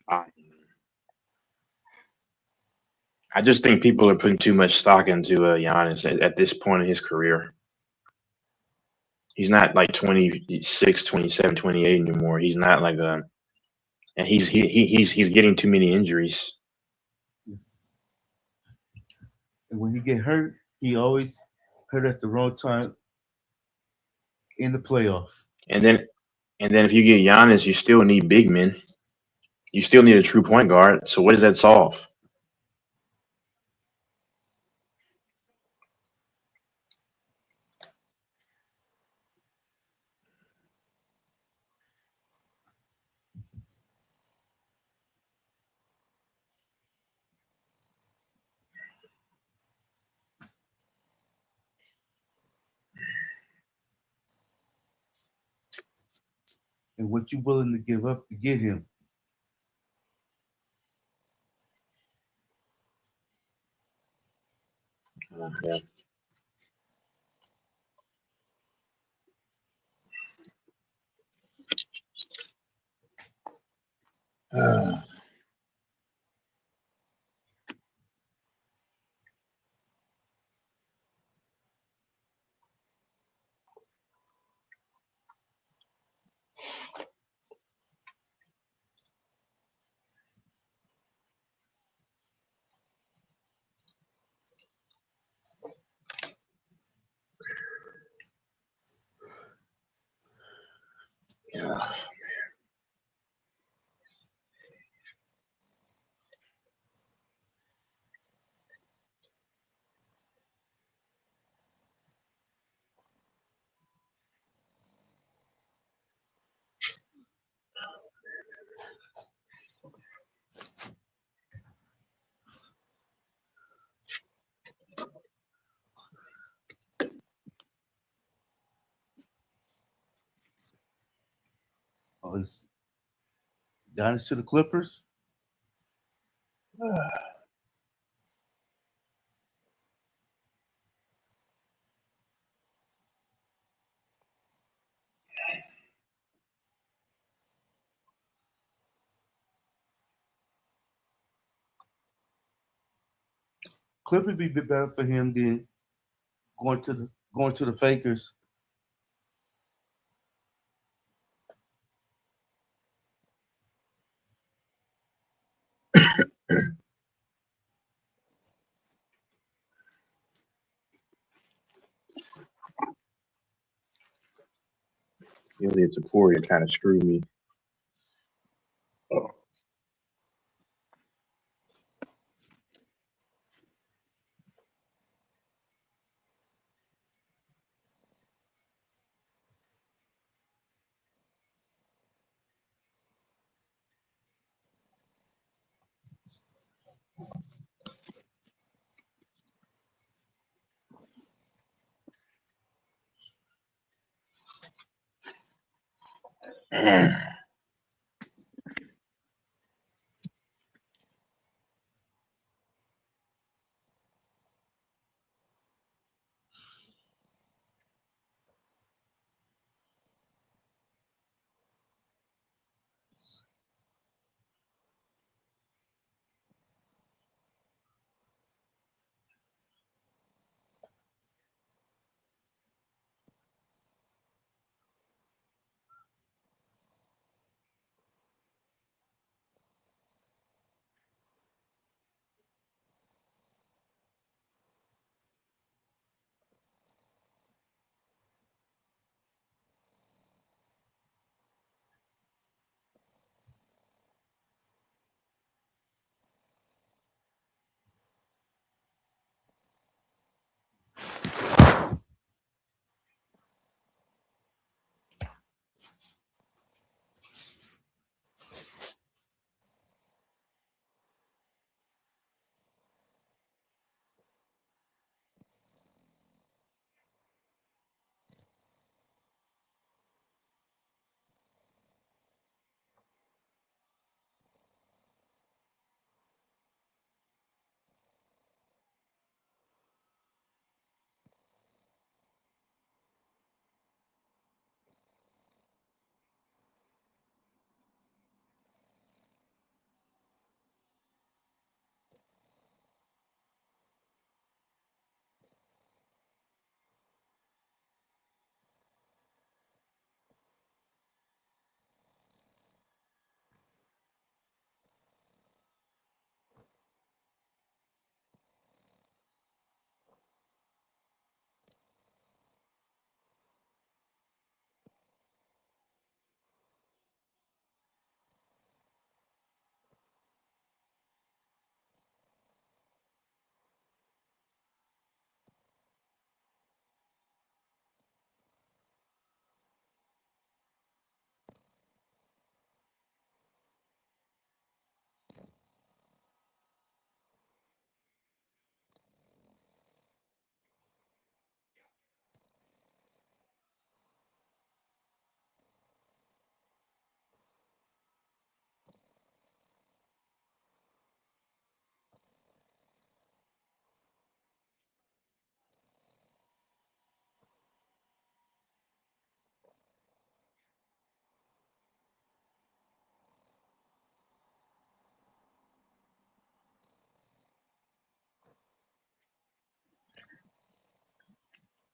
I, I just think people are putting too much stock into Giannis at this point in his career. He's not like 26, 27, 28 anymore. He's not like a, and he's getting too many injuries. and when he get hurt, he always hurt at the wrong time in the playoff. And then if you get Giannis, you still need big men. You still need a true point guard. So what does that solve? And what you willing to give up to get him? Yeah. Uh, yeah. Pelicans. Giannis to the Clippers. Clippers be a bit better for him than going to the Fakers. Ilya Taporia kind of screwed me. Oh.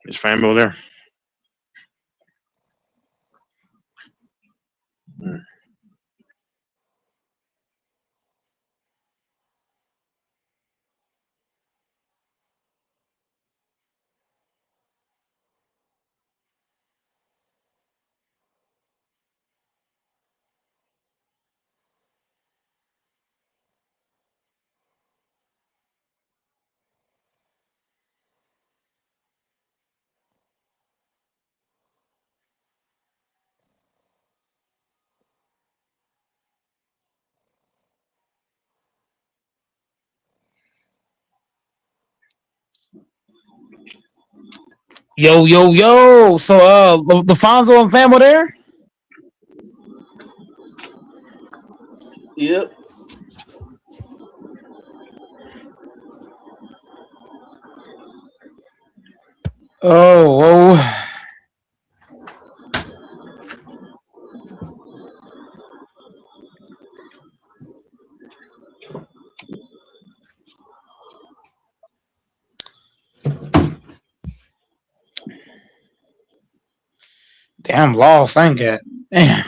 Is Fanbo there? Yo, yo, yo. So, LaFonso and Famo there? Yep. Oh, whoa. Damn, lost. I ain't got. Damn.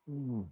Mm.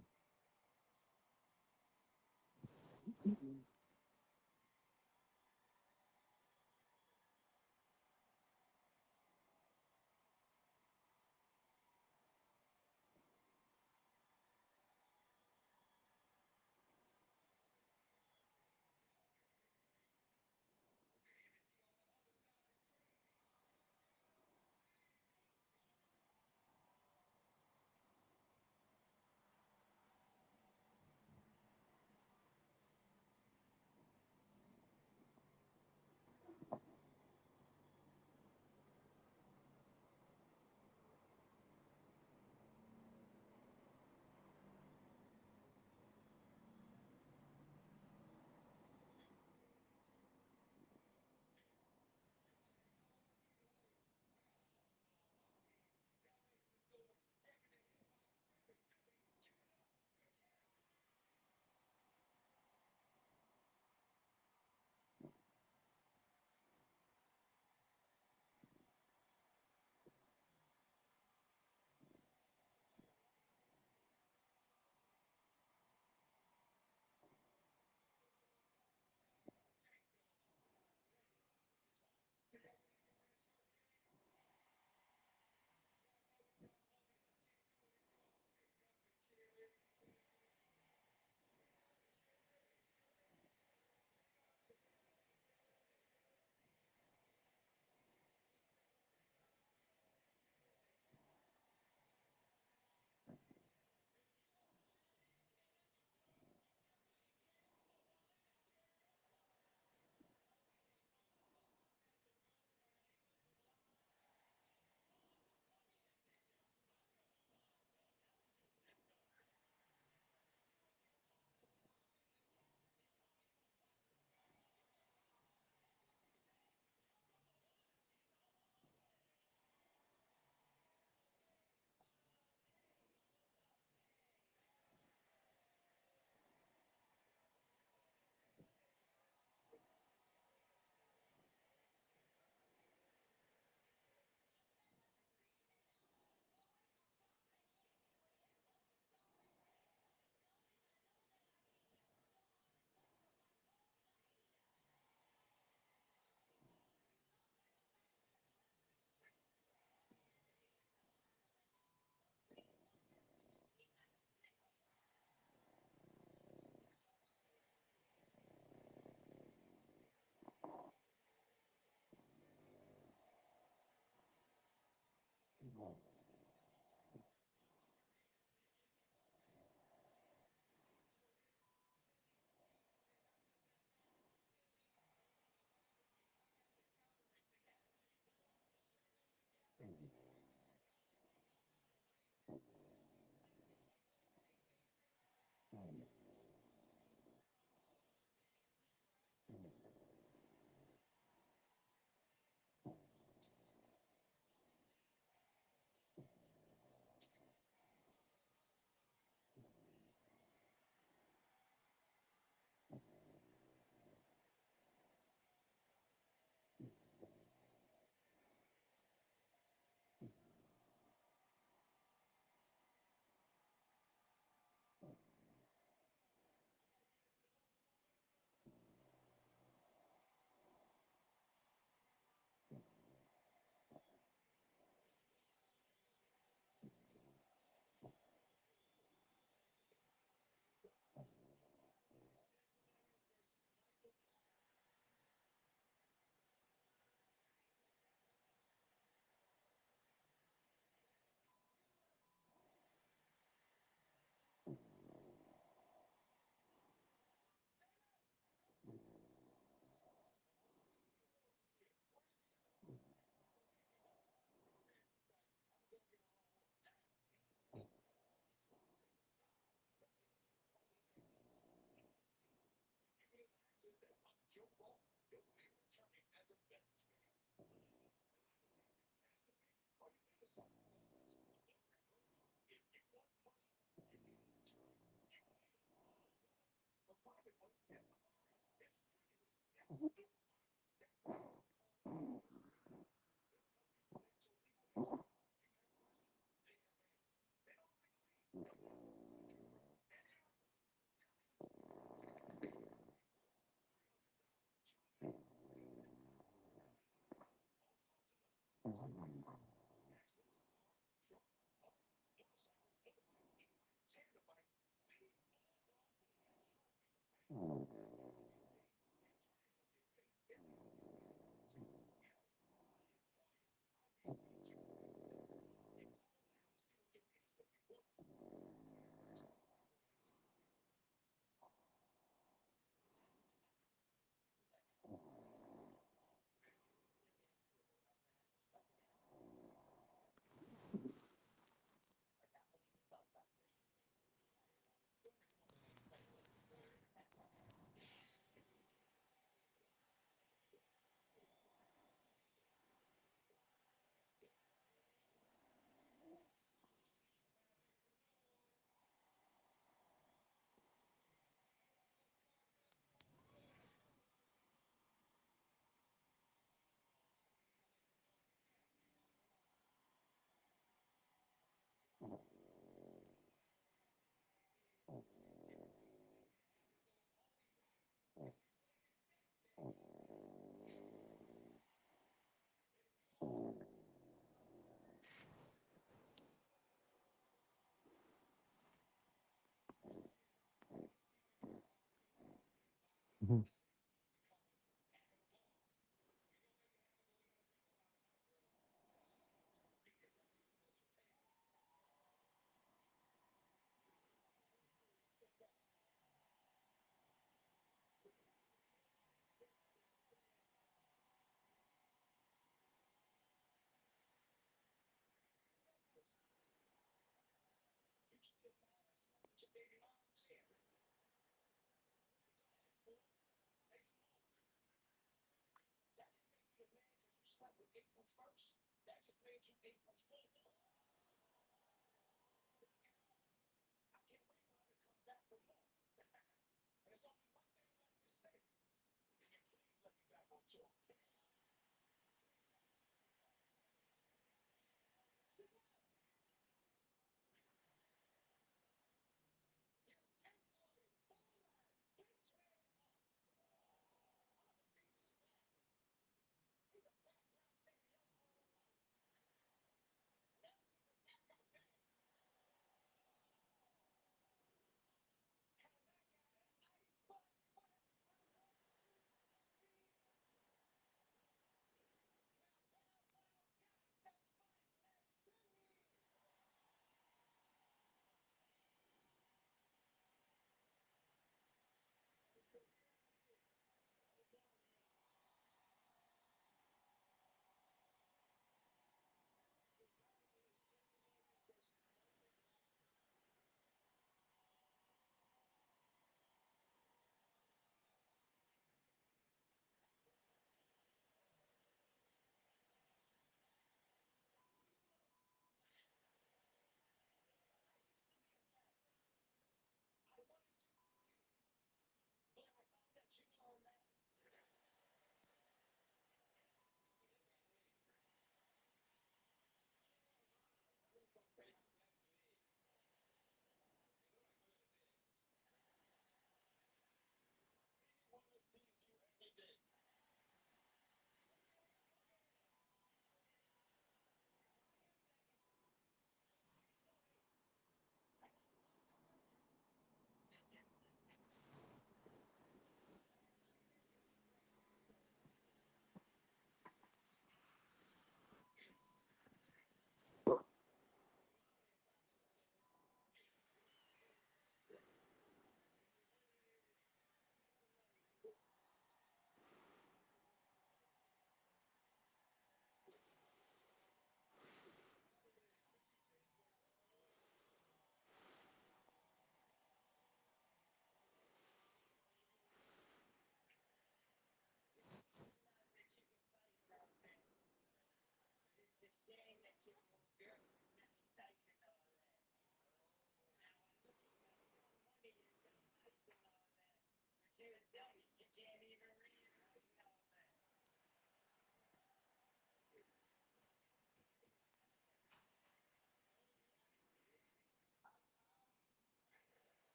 Mhm.